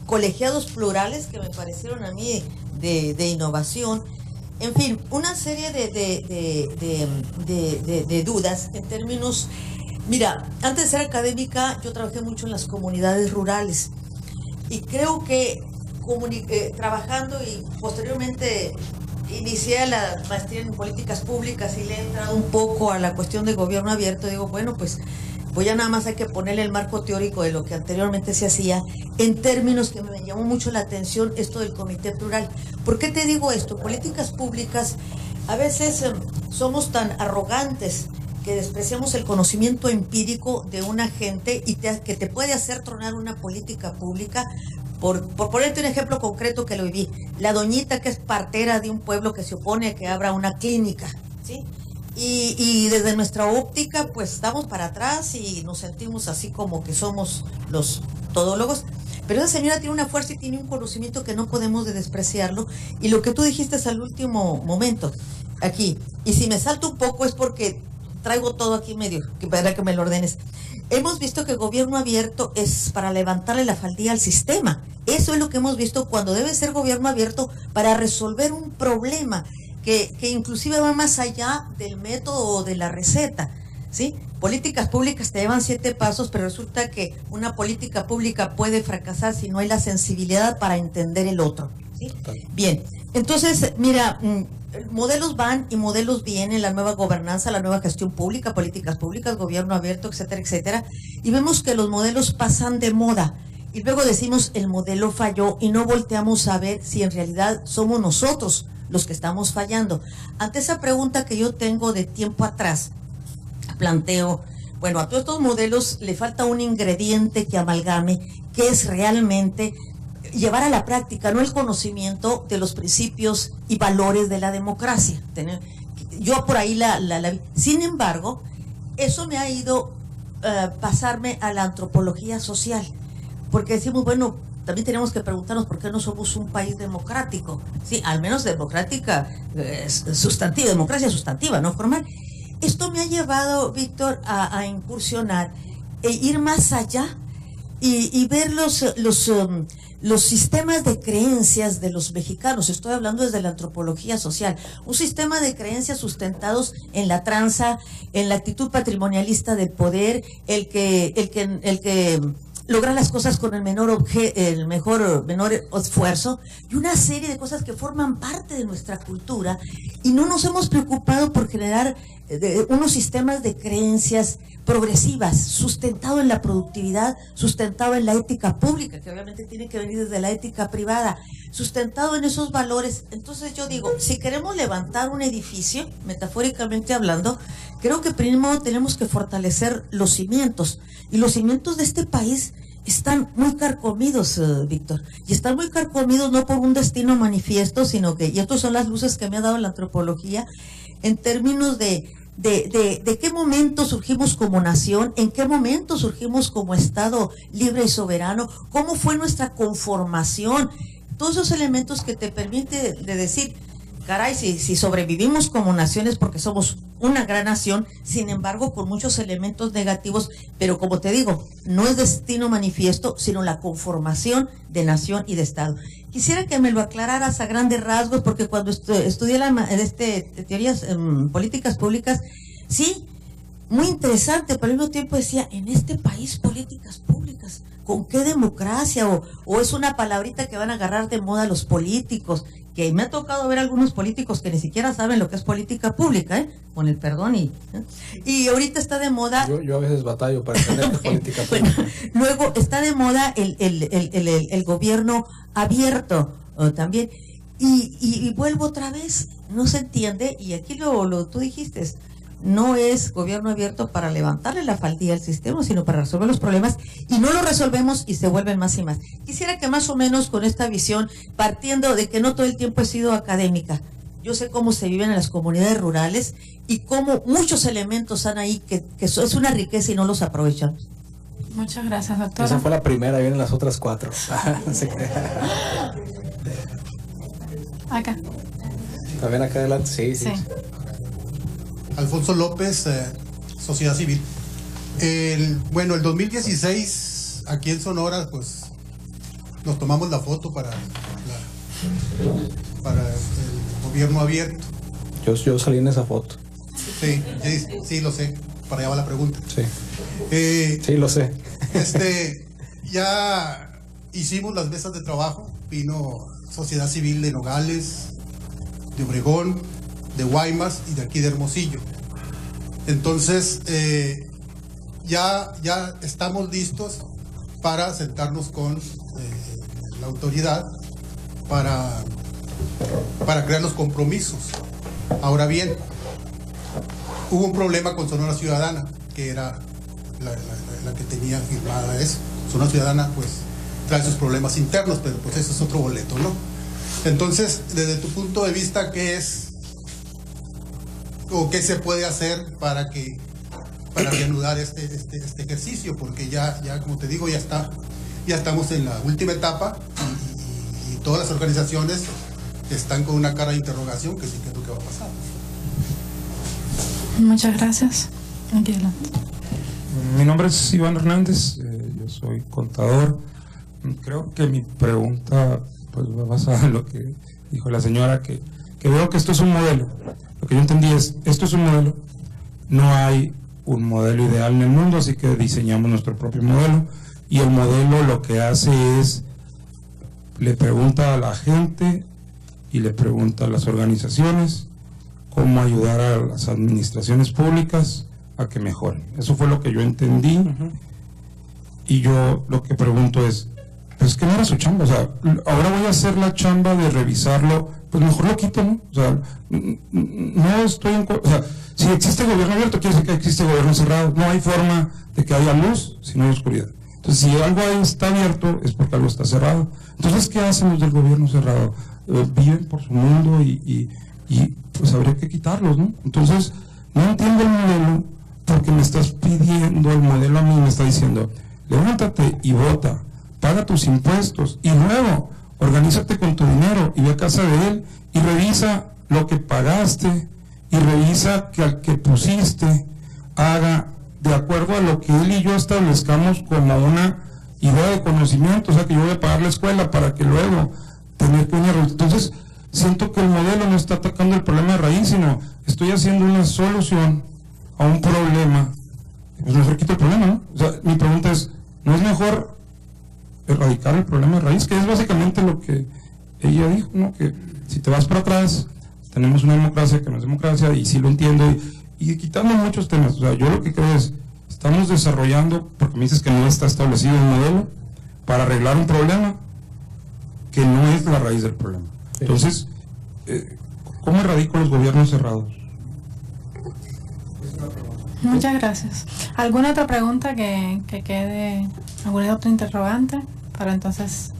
colegiados plurales, que me parecieron a mí de innovación, en fin, una serie de dudas en términos... Mira, antes de ser académica, yo trabajé mucho en las comunidades rurales, y creo que trabajando y posteriormente inicié la maestría en políticas públicas y le he entrado un poco a la cuestión de gobierno abierto. Digo, bueno, pues ya nada más hay que ponerle el marco teórico de lo que anteriormente se hacía, en términos que me llamó mucho la atención esto del comité plural. ¿Por qué te digo esto? Políticas públicas, a veces somos tan arrogantes que despreciamos el conocimiento empírico de una gente y que te puede hacer tronar una política pública. Por ponerte un ejemplo concreto que lo viví, la doñita que es partera de un pueblo que se opone a que abra una clínica, ¿sí? Y desde nuestra óptica, pues estamos para atrás y nos sentimos así como que somos los todólogos. Pero esa señora tiene una fuerza y tiene un conocimiento que no podemos de despreciarlo. Y lo que tú dijiste es al último momento, aquí. Y si me salto un poco es porque traigo todo aquí medio, para que me lo ordenes. Hemos visto que el gobierno abierto es para levantarle la faldilla al sistema. Eso es lo que hemos visto cuando debe ser gobierno abierto para resolver un problema que inclusive va más allá del método o de la receta, ¿sí? Políticas públicas te llevan 7 pasos, pero resulta que una política pública puede fracasar si no hay la sensibilidad para entender el otro, ¿sí? Bien, entonces, mira, modelos van y modelos vienen, la nueva gobernanza, la nueva gestión pública, políticas públicas, gobierno abierto, etcétera, etcétera, y vemos que los modelos pasan de moda. Y luego decimos, el modelo falló, y no volteamos a ver si en realidad somos nosotros los que estamos fallando. Ante esa pregunta que yo tengo de tiempo atrás, planteo, bueno, a todos estos modelos le falta un ingrediente que amalgame, que es realmente llevar a la práctica, no el conocimiento de los principios y valores de la democracia. Yo por ahí sin embargo, eso me ha ido pasarme a la antropología social, porque decimos, bueno, también tenemos que preguntarnos por qué no somos un país democrático, sí, al menos democrática sustantiva, democracia sustantiva, no formal. Esto me ha llevado, Víctor, a incursionar e ir más allá y ver los sistemas de creencias de los mexicanos. Estoy hablando desde la antropología social, un sistema de creencias sustentados en la tranza, en la actitud patrimonialista del poder, el que lograr las cosas con el menor esfuerzo, y una serie de cosas que forman parte de nuestra cultura, y no nos hemos preocupado por generar unos sistemas de creencias progresivas, sustentado en la productividad, sustentado en la ética pública, que obviamente tiene que venir desde la ética privada, sustentado en esos valores. Entonces yo digo, si queremos levantar un edificio, metafóricamente hablando, creo que primero tenemos que fortalecer los cimientos, y los cimientos de este país están muy carcomidos, Víctor, y están muy carcomidos no por un destino manifiesto, sino que, y estas son las luces que me ha dado la antropología, en términos de qué momento surgimos como nación, en qué momento surgimos como Estado libre y soberano, cómo fue nuestra conformación, todos esos elementos que te permite de decir, caray, si sobrevivimos como naciones porque somos una gran nación, sin embargo con muchos elementos negativos, pero como te digo, no es destino manifiesto, sino la conformación de nación y de Estado. Quisiera que me lo aclararas a grandes rasgos, porque cuando estudié teorías políticas públicas, sí, muy interesante, pero al mismo tiempo decía, en este país políticas públicas, ¿con qué democracia? O es una palabrita que van a agarrar de moda los políticos, que me ha tocado ver algunos políticos que ni siquiera saben lo que es política pública, con el perdón, y ahorita está de moda. Yo a veces batallo para entender qué es política pública. Bueno, luego está de moda el gobierno abierto también, y vuelvo otra vez, no se entiende, y aquí tú dijiste, no es gobierno abierto para levantarle la faldilla al sistema, sino para resolver los problemas, y no lo resolvemos y se vuelven más y más. Quisiera que más o menos con esta visión, partiendo de que no todo el tiempo he sido académica, yo sé cómo se viven en las comunidades rurales y cómo muchos elementos están ahí que es una riqueza y no los aprovechan. Muchas gracias, doctora. Esa fue la primera, vienen las otras 4. No se crea. Acá. También acá adelante, sí. Alfonso López, Sociedad Civil. El 2016, aquí en Sonora, pues nos tomamos la foto para el gobierno abierto. Yo salí en esa foto. Sí, lo sé. Para allá va la pregunta. Sí. Sí, lo sé. Ya hicimos las mesas de trabajo. Vino Sociedad Civil de Nogales, de Obregón, de Guaymas y de aquí de Hermosillo. Entonces ya estamos listos para sentarnos con la autoridad para crear los compromisos. Ahora bien, hubo un problema con Sonora Ciudadana, que era la que tenía firmada eso. Sonora Ciudadana pues trae sus problemas internos, pero pues eso es otro boleto, ¿no? Entonces, desde tu punto de vista, ¿qué es o qué se puede hacer para reanudar este ejercicio, porque ya como te digo, ya estamos en la última etapa y todas las organizaciones están con una cara de interrogación que sí que es lo que va a pasar. Muchas gracias. Aquí adelante. Mi nombre es Iván Hernández, yo soy contador. Creo que mi pregunta pues va basada en lo que dijo la señora, que veo que esto es un modelo. Lo que yo entendí es, esto es un modelo, no hay un modelo ideal en el mundo, así que diseñamos nuestro propio modelo, y el modelo lo que hace es, le pregunta a la gente y le pregunta a las organizaciones cómo ayudar a las administraciones públicas a que mejoren. Eso fue lo que yo entendí. Y yo lo que pregunto es, pues que no era su chamba, o sea, ahora voy a hacer la chamba de revisarlo, pues mejor lo quito, ¿no? O sea, no estoy en... O sea, si existe gobierno abierto, quiere decir que existe gobierno cerrado. No hay forma de que haya luz si no hay oscuridad. Entonces, si algo ahí está abierto, es porque algo está cerrado. Entonces, ¿qué hacen los del gobierno cerrado? Viven por su mundo y pues habría que quitarlos, ¿no? Entonces, no entiendo el modelo, porque me estás pidiendo el modelo a mí, me está diciendo, levántate y vota, paga tus impuestos y luego organízate con tu dinero y ve a casa de él y revisa lo que pagaste y revisa que al que pusiste haga de acuerdo a lo que él y yo establezcamos como una idea de conocimiento, o sea que yo voy a pagar la escuela para que luego tener que venir. Entonces siento que el modelo no está atacando el problema de raíz, sino estoy haciendo una solución a un problema. Pues mejor quito el problema, ¿no? O sea, mi pregunta es, ¿no es mejor erradicar el problema de raíz? Que es básicamente lo que ella dijo, ¿no? Que si te vas para atrás, tenemos una democracia que no es democracia, y sí lo entiendo, y quitando muchos temas. O sea, yo lo que creo es, estamos desarrollando, porque me dices que no está establecido un modelo, para arreglar un problema que no es la raíz del problema. Entonces, ¿cómo erradico los gobiernos cerrados? Muchas gracias. ¿Alguna otra pregunta que quede? ¿Alguna otra interrogante? Para entonces...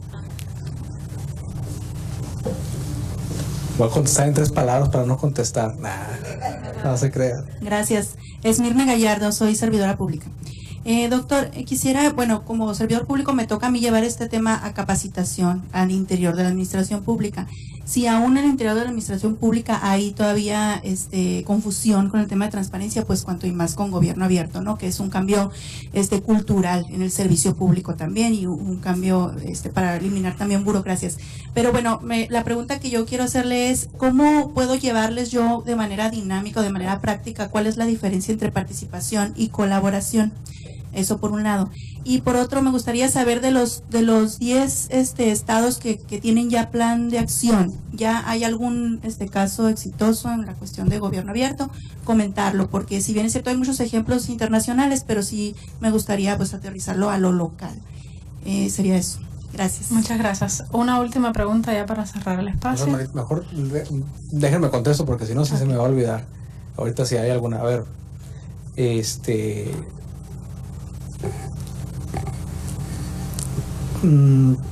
Voy a contestar en 3 palabras para no contestar. No se crea. Gracias. Esmirna Gallardo, soy servidora pública. Doctor, quisiera, bueno, como servidor público me toca a mí llevar este tema a capacitación al interior de la administración pública. Si aún en el interior de la administración pública hay todavía confusión con el tema de transparencia, pues cuanto y más con gobierno abierto, ¿no? Que es un cambio cultural en el servicio público también, y un cambio para eliminar también burocracias. Pero bueno, la pregunta que yo quiero hacerle es, ¿cómo puedo llevarles yo de manera dinámica, de manera práctica, cuál es la diferencia entre participación y colaboración? Eso por un lado. Y por otro, me gustaría saber de los 10 estados que tienen ya plan de acción. ¿Ya hay algún caso exitoso en la cuestión de gobierno abierto? Comentarlo, porque si bien es cierto hay muchos ejemplos internacionales, pero sí me gustaría pues aterrizarlo a lo local. Sería eso. Gracias. Muchas gracias. Una última pregunta ya para cerrar el espacio. Mejor déjenme contesto, porque si no se me va a olvidar. Ahorita si hay alguna. A ver,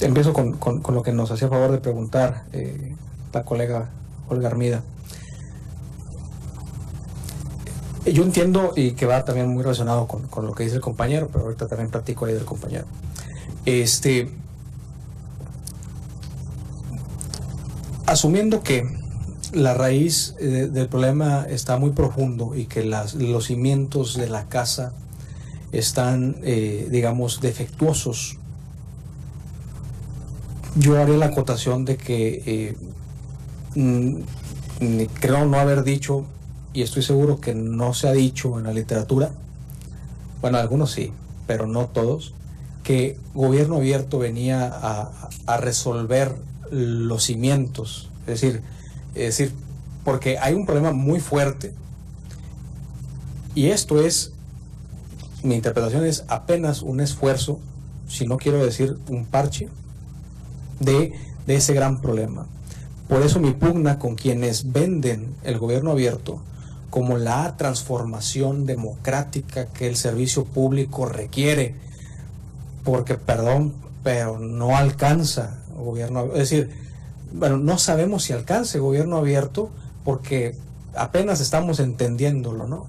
empiezo con lo que nos hacía favor de preguntar la colega Olga Armida. Yo entiendo, y que va también muy relacionado con lo que dice el compañero, pero ahorita también platico ahí del compañero. Asumiendo que la raíz del problema está muy profundo y que los cimientos de la casa están, digamos, defectuosos, yo haré la acotación de que creo no haber dicho, y estoy seguro que no se ha dicho en la literatura, bueno, algunos sí, pero no todos, que gobierno abierto venía a resolver los cimientos. Es decir, porque hay un problema muy fuerte, y esto es, mi interpretación es apenas un esfuerzo, si no quiero decir un parche, de ese gran problema. Por eso mi pugna con quienes venden el gobierno abierto como la transformación democrática que el servicio público requiere, porque, perdón, pero no alcanza gobierno abierto. Es decir, bueno, no sabemos si alcance gobierno abierto, porque apenas estamos entendiéndolo, ¿no?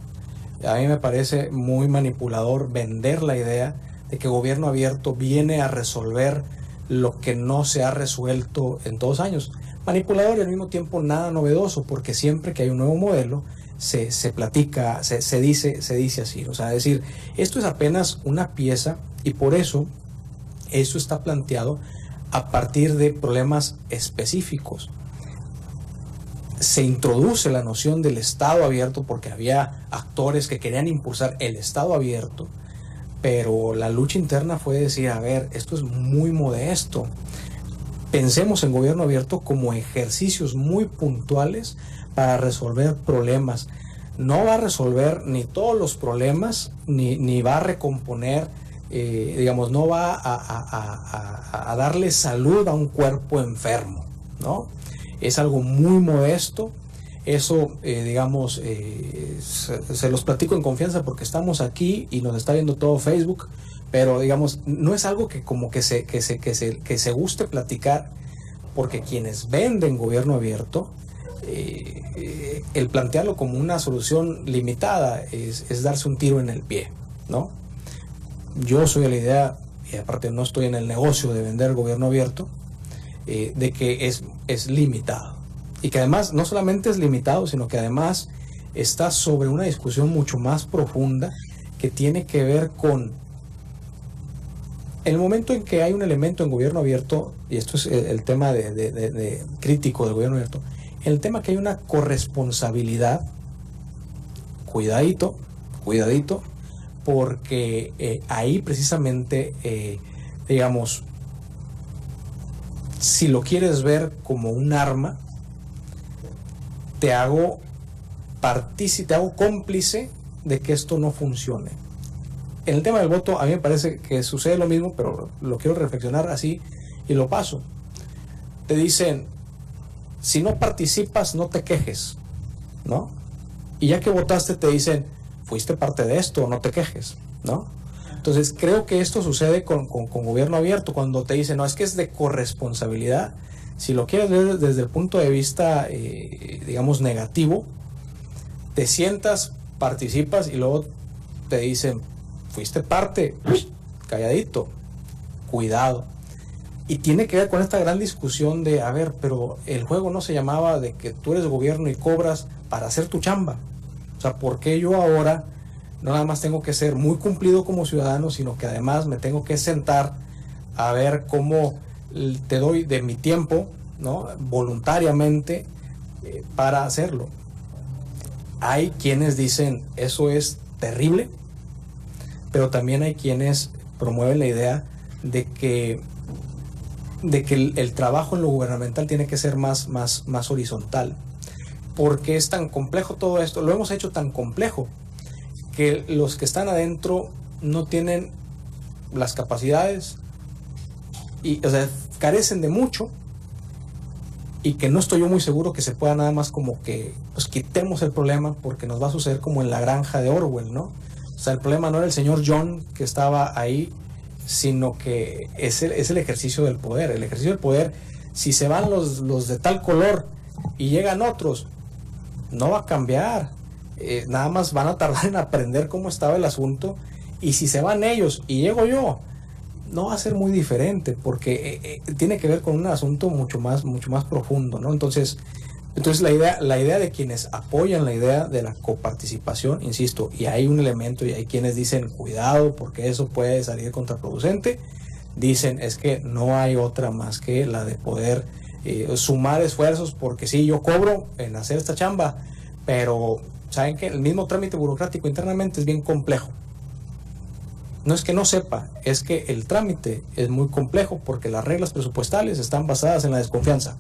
A mí me parece muy manipulador vender la idea de que gobierno abierto viene a resolver lo que no se ha resuelto en 2 años. Manipulador y al mismo tiempo nada novedoso, porque siempre que hay un nuevo modelo se platica, se dice así. O sea, es decir, esto es apenas una pieza y por eso está planteado a partir de problemas específicos. Se introduce la noción del Estado abierto porque había actores que querían impulsar el Estado abierto, pero la lucha interna fue decir, a ver, esto es muy modesto. Pensemos en gobierno abierto como ejercicios muy puntuales para resolver problemas. No va a resolver ni todos los problemas, ni va a recomponer, no va a darle salud a un cuerpo enfermo, ¿no? Es algo muy modesto. Eso, se los platico en confianza porque estamos aquí y nos está viendo todo Facebook, pero no es algo que como que se guste platicar, porque quienes venden gobierno abierto, el plantearlo como una solución limitada es darse un tiro en el pie, ¿no? Yo soy de la idea, y aparte no estoy en el negocio de vender gobierno abierto, de que es limitado. Y que además no solamente es limitado, sino que además está sobre una discusión mucho más profunda que tiene que ver con el momento en que hay un elemento en gobierno abierto, y esto es el tema de crítico del gobierno abierto, el tema que hay una corresponsabilidad, cuidadito, porque ahí precisamente, si lo quieres ver como un arma, te hago cómplice de que esto no funcione. En el tema del voto, a mí me parece que sucede lo mismo, pero lo quiero reflexionar así y lo paso. Te dicen, si no participas, no te quejes, ¿no? Y ya que votaste, te dicen, fuiste parte de esto, no te quejes, ¿no? Entonces, creo que esto sucede con gobierno abierto, cuando te dicen, no, es que es de corresponsabilidad. Si lo quieres ver desde el punto de vista, negativo, te sientas, participas y luego te dicen, fuiste parte, calladito, cuidado. Y tiene que ver con esta gran discusión de, a ver, pero el juego no se llamaba de que tú eres gobierno y cobras para hacer tu chamba. O sea, ¿por qué yo ahora no nada más tengo que ser muy cumplido como ciudadano, sino que además me tengo que sentar a ver cómo te doy de mi tiempo, ¿no? Voluntariamente para hacerlo? Hay quienes dicen eso es terrible, pero también hay quienes promueven la idea de que el trabajo en lo gubernamental tiene que ser más horizontal, porque es tan complejo todo esto, lo hemos hecho tan complejo que los que están adentro no tienen las capacidades y, carecen de mucho, y que no estoy yo muy seguro que se pueda nada más como que pues quitemos el problema, porque nos va a suceder como en La Granja de Orwell, ¿no? O sea, el problema no era el señor John que estaba ahí, sino que es el ejercicio del poder. El ejercicio del poder, si se van los de tal color y llegan otros, no va a cambiar. Nada más van a tardar en aprender cómo estaba el asunto, y si se van ellos y llego yo, no va a ser muy diferente, porque tiene que ver con un asunto mucho más profundo, ¿no? Entonces la idea de quienes apoyan la idea de la coparticipación, insisto, y hay un elemento, y hay quienes dicen cuidado porque eso puede salir contraproducente, dicen es que no hay otra más que la de poder sumar esfuerzos, porque sí, yo cobro en hacer esta chamba, pero saben que el mismo trámite burocrático internamente es bien complejo. No es que no sepa, es que el trámite es muy complejo porque las reglas presupuestales están basadas en la desconfianza.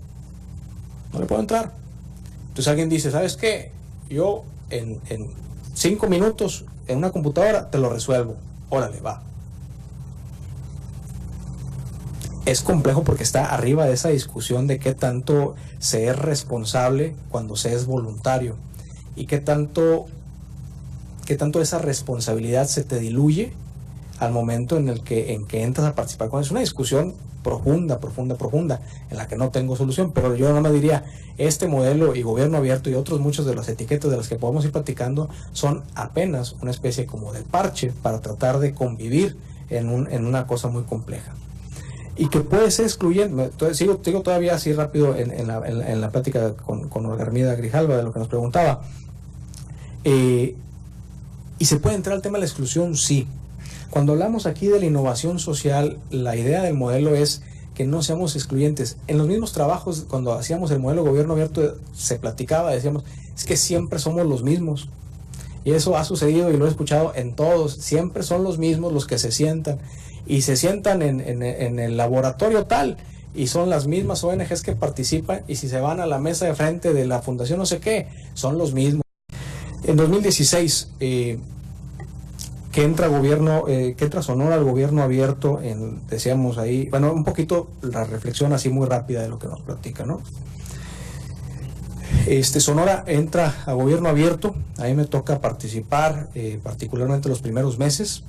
No le puedo entrar. Entonces alguien dice, ¿sabes qué? Yo en 5 minutos en una computadora te lo resuelvo. Órale, va. Es complejo porque está arriba de esa discusión de qué tanto se es responsable cuando se es voluntario, y qué tanto esa responsabilidad se te diluye al momento en que entras a participar. Cuando es una discusión profunda, en la que no tengo solución, pero yo no me diría, este modelo y gobierno abierto y otros muchos de las etiquetas de las que podemos ir platicando son apenas una especie como de parche para tratar de convivir en una cosa muy compleja. Y que puede ser excluyente. Sigo todavía así rápido en la plática con Olga Hermida Grijalva de lo que nos preguntaba. Y se puede entrar al tema de la exclusión, sí. Cuando hablamos aquí de la innovación social, la idea del modelo es que no seamos excluyentes. En los mismos trabajos, cuando hacíamos el modelo de gobierno abierto, se platicaba, decíamos, es que siempre somos los mismos. Y eso ha sucedido y lo he escuchado en todos. Siempre son los mismos los que se sientan. Y se sientan en el laboratorio tal, y son las mismas ONGs que participan, y si se van a la mesa de frente de la fundación no sé qué, son los mismos. En 2016, que entra Sonora al gobierno abierto, decíamos ahí, bueno, un poquito la reflexión así muy rápida de lo que nos platica, ¿no? Sonora entra a gobierno abierto, a mí me toca participar, particularmente los primeros meses,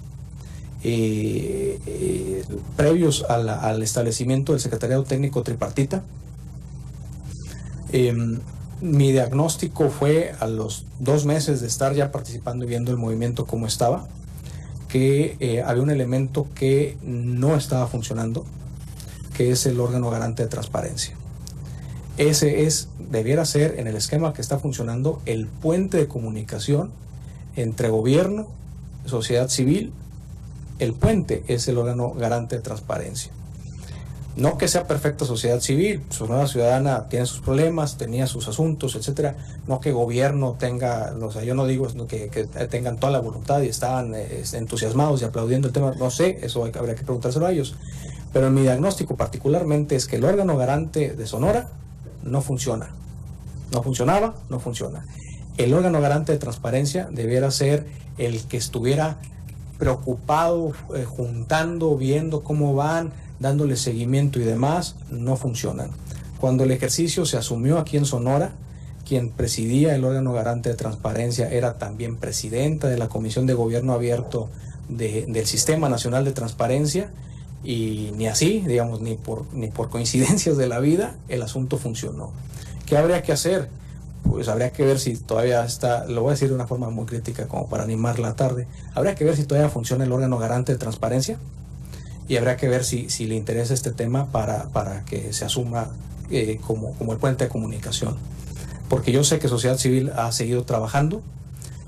previos al establecimiento del Secretariado Técnico Tripartita. Mi diagnóstico fue a los 2 meses de estar ya participando y viendo el movimiento cómo estaba, que había un elemento que no estaba funcionando, que es el órgano garante de transparencia. Ese debiera ser, en el esquema que está funcionando, el puente de comunicación entre gobierno, sociedad civil. El puente es el órgano garante de transparencia. No que sea perfecta sociedad civil, Sonora Ciudadana tiene sus problemas, tenía sus asuntos, etcétera. No que gobierno tenga, o sea, yo no digo que tengan toda la voluntad y estaban entusiasmados y aplaudiendo el tema, no sé, eso habría que preguntárselo a ellos. Pero en mi diagnóstico particularmente es que el órgano garante de Sonora no funciona. No funcionaba, no funciona. El órgano garante de transparencia debiera ser el que estuviera preocupado, juntando, viendo cómo van, dándole seguimiento y demás. No funcionan. Cuando el ejercicio se asumió aquí en Sonora, quien presidía el órgano garante de transparencia era también presidenta de la Comisión de Gobierno Abierto del Sistema Nacional de Transparencia, y ni así, digamos, ni por coincidencias de la vida, el asunto funcionó. ¿Qué habría que hacer? Pues habría que ver si todavía está, lo voy a decir de una forma muy crítica como para animar la tarde, habría que ver si todavía funciona el órgano garante de transparencia, y habría que ver si le interesa este tema para que se asuma como el puente de comunicación. Porque yo sé que sociedad civil ha seguido trabajando,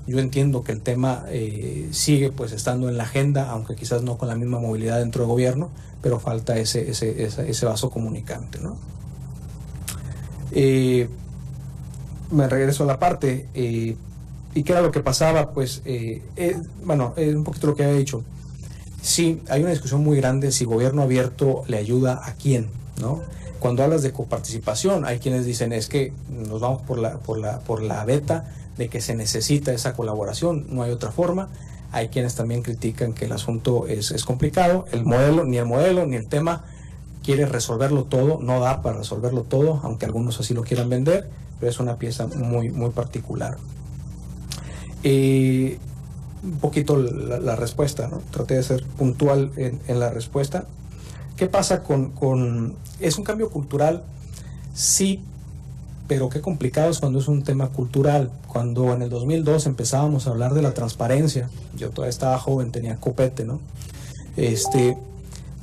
yo entiendo que el tema sigue pues estando en la agenda, aunque quizás no con la misma movilidad dentro del gobierno, pero falta ese vaso comunicante, ¿no? Me regreso a la parte, ¿y qué era lo que pasaba? Pues, un poquito lo que había dicho. Sí, hay una discusión muy grande si gobierno abierto le ayuda a quién, ¿no? Cuando hablas de coparticipación, hay quienes dicen es que nos vamos por la beta de que se necesita esa colaboración, no hay otra forma. Hay quienes también critican que el asunto es complicado, ni el tema quiere resolverlo todo, no da para resolverlo todo, aunque algunos así lo quieran vender, pero es una pieza muy, muy particular. Un poquito la respuesta, ¿no? Traté de ser puntual en la respuesta. ¿Qué pasa es un cambio cultural? Sí, pero qué complicado es cuando es un tema cultural. Cuando en el 2002 empezábamos a hablar de la transparencia, yo todavía estaba joven, tenía copete, ¿no?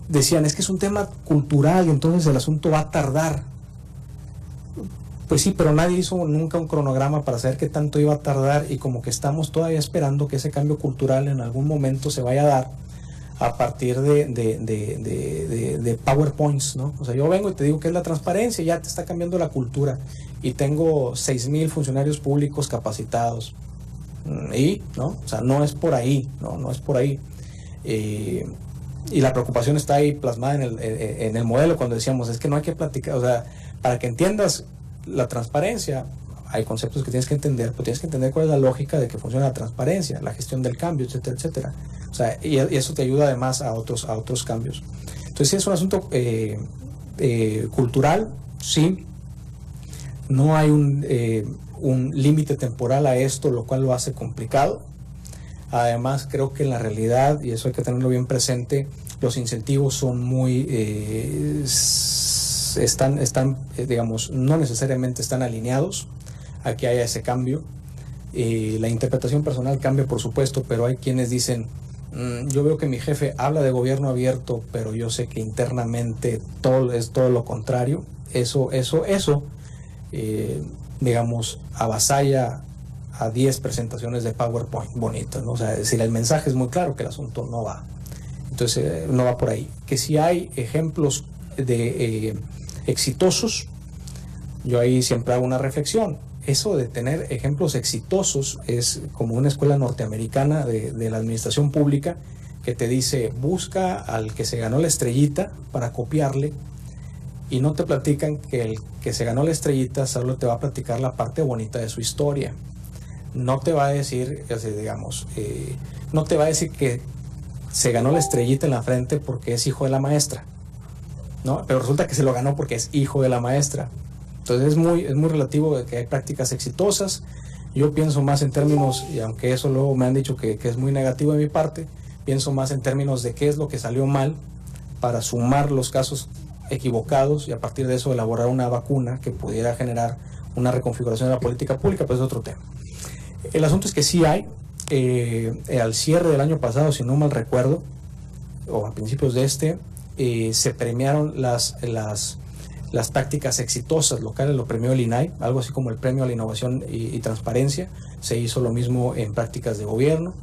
Decían, es que es un tema cultural y entonces el asunto va a tardar. Pues sí, pero nadie hizo nunca un cronograma para saber qué tanto iba a tardar, y como que estamos todavía esperando que ese cambio cultural en algún momento se vaya a dar a partir de PowerPoints, ¿no? O sea, yo vengo y te digo que es la transparencia, ya te está cambiando la cultura, y tengo 6,000 funcionarios públicos capacitados, y, ¿no? O sea, no es por ahí, no es por ahí. Y la preocupación está ahí plasmada en el modelo, cuando decíamos, es que no hay que platicar, o sea, para que entiendas la transparencia, hay conceptos que tienes que entender, pero tienes que entender cuál es la lógica de que funciona la transparencia, la gestión del cambio, etcétera, etcétera. O sea, y eso te ayuda además a otros cambios. Entonces, sí, es un asunto cultural, sí. No hay un límite temporal a esto, lo cual lo hace complicado. Además, creo que en la realidad, y eso hay que tenerlo bien presente, los incentivos son muy, digamos, no necesariamente están alineados a que haya ese cambio. La interpretación personal cambia, por supuesto, pero hay quienes dicen, yo veo que mi jefe habla de gobierno abierto, pero yo sé que internamente es todo lo contrario. Eso, digamos, avasalla a 10 presentaciones de PowerPoint bonitas, ¿no? O sea, es decir, el mensaje es muy claro que el asunto no va. Entonces, no va por ahí. Que si hay ejemplos de exitosos, yo ahí siempre hago una reflexión. Eso de tener ejemplos exitosos es como una escuela norteamericana de la administración pública que te dice, busca al que se ganó la estrellita para copiarle, y no te platican que el que se ganó la estrellita solo te va a platicar la parte bonita de su historia. No te va a decir, digamos, no te va a decir que se ganó la estrellita en la frente porque es hijo de la maestra, ¿no? Pero resulta que se lo ganó porque es hijo de la maestra. Entonces es muy relativo de que hay prácticas exitosas. Yo pienso más en términos, y aunque eso luego me han dicho que es muy negativo de mi parte, pienso más en términos de qué es lo que salió mal para sumar los casos equivocados y a partir de eso elaborar una vacuna que pudiera generar una reconfiguración de la política pública, pero es otro tema. El asunto es que sí hay, al cierre del año pasado, si no mal recuerdo, o a principios de se premiaron las prácticas exitosas locales, lo premió el INAI, algo así como el premio a la innovación y transparencia. Se hizo lo mismo en prácticas de gobierno.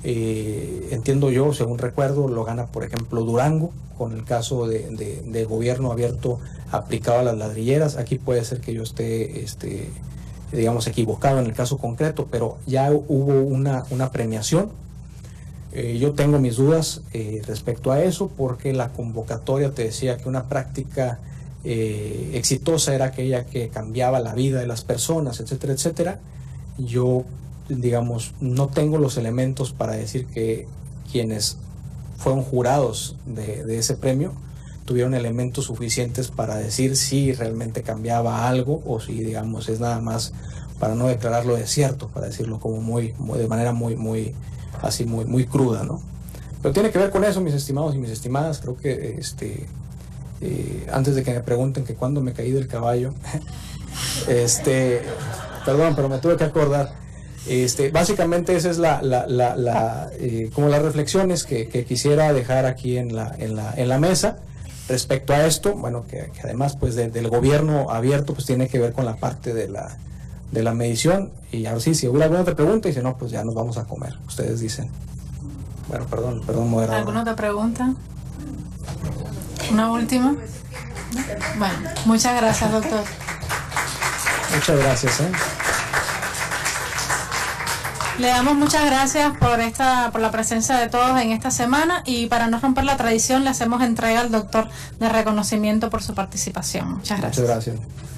Entiendo yo, según recuerdo, lo gana, por ejemplo, Durango, con el caso de gobierno abierto aplicado a las ladrilleras. Aquí puede ser que yo esté, digamos, equivocado en el caso concreto, pero ya hubo una premiación. Yo tengo mis dudas respecto a eso, porque la convocatoria te decía que una práctica exitosa era aquella que cambiaba la vida de las personas, etcétera, etcétera. Yo, digamos, no tengo los elementos para decir que quienes fueron jurados de ese premio tuvieron elementos suficientes para decir si realmente cambiaba algo o si, digamos, es nada más para no declararlo desierto, para decirlo como de manera muy cruda, ¿no? Pero tiene que ver con eso, mis estimados y mis estimadas. Creo que antes de que me pregunten que cuándo me caí del caballo, perdón, pero me tuve que acordar. Básicamente esa es como las reflexiones que quisiera dejar aquí en la mesa respecto a esto. Bueno, que además pues del gobierno abierto pues tiene que ver con la parte de la medición. Y ahora sí, si hubiera alguna otra pregunta, y si no, pues ya nos vamos a comer, ustedes dicen. Bueno, perdón, moderador. ¿Alguna otra pregunta? ¿Una última? Bueno, muchas gracias, doctor. Muchas gracias. Le damos muchas gracias por la presencia de todos en esta semana, y para no romper la tradición le hacemos entrega al doctor de reconocimiento por su participación. Muchas gracias. Muchas gracias.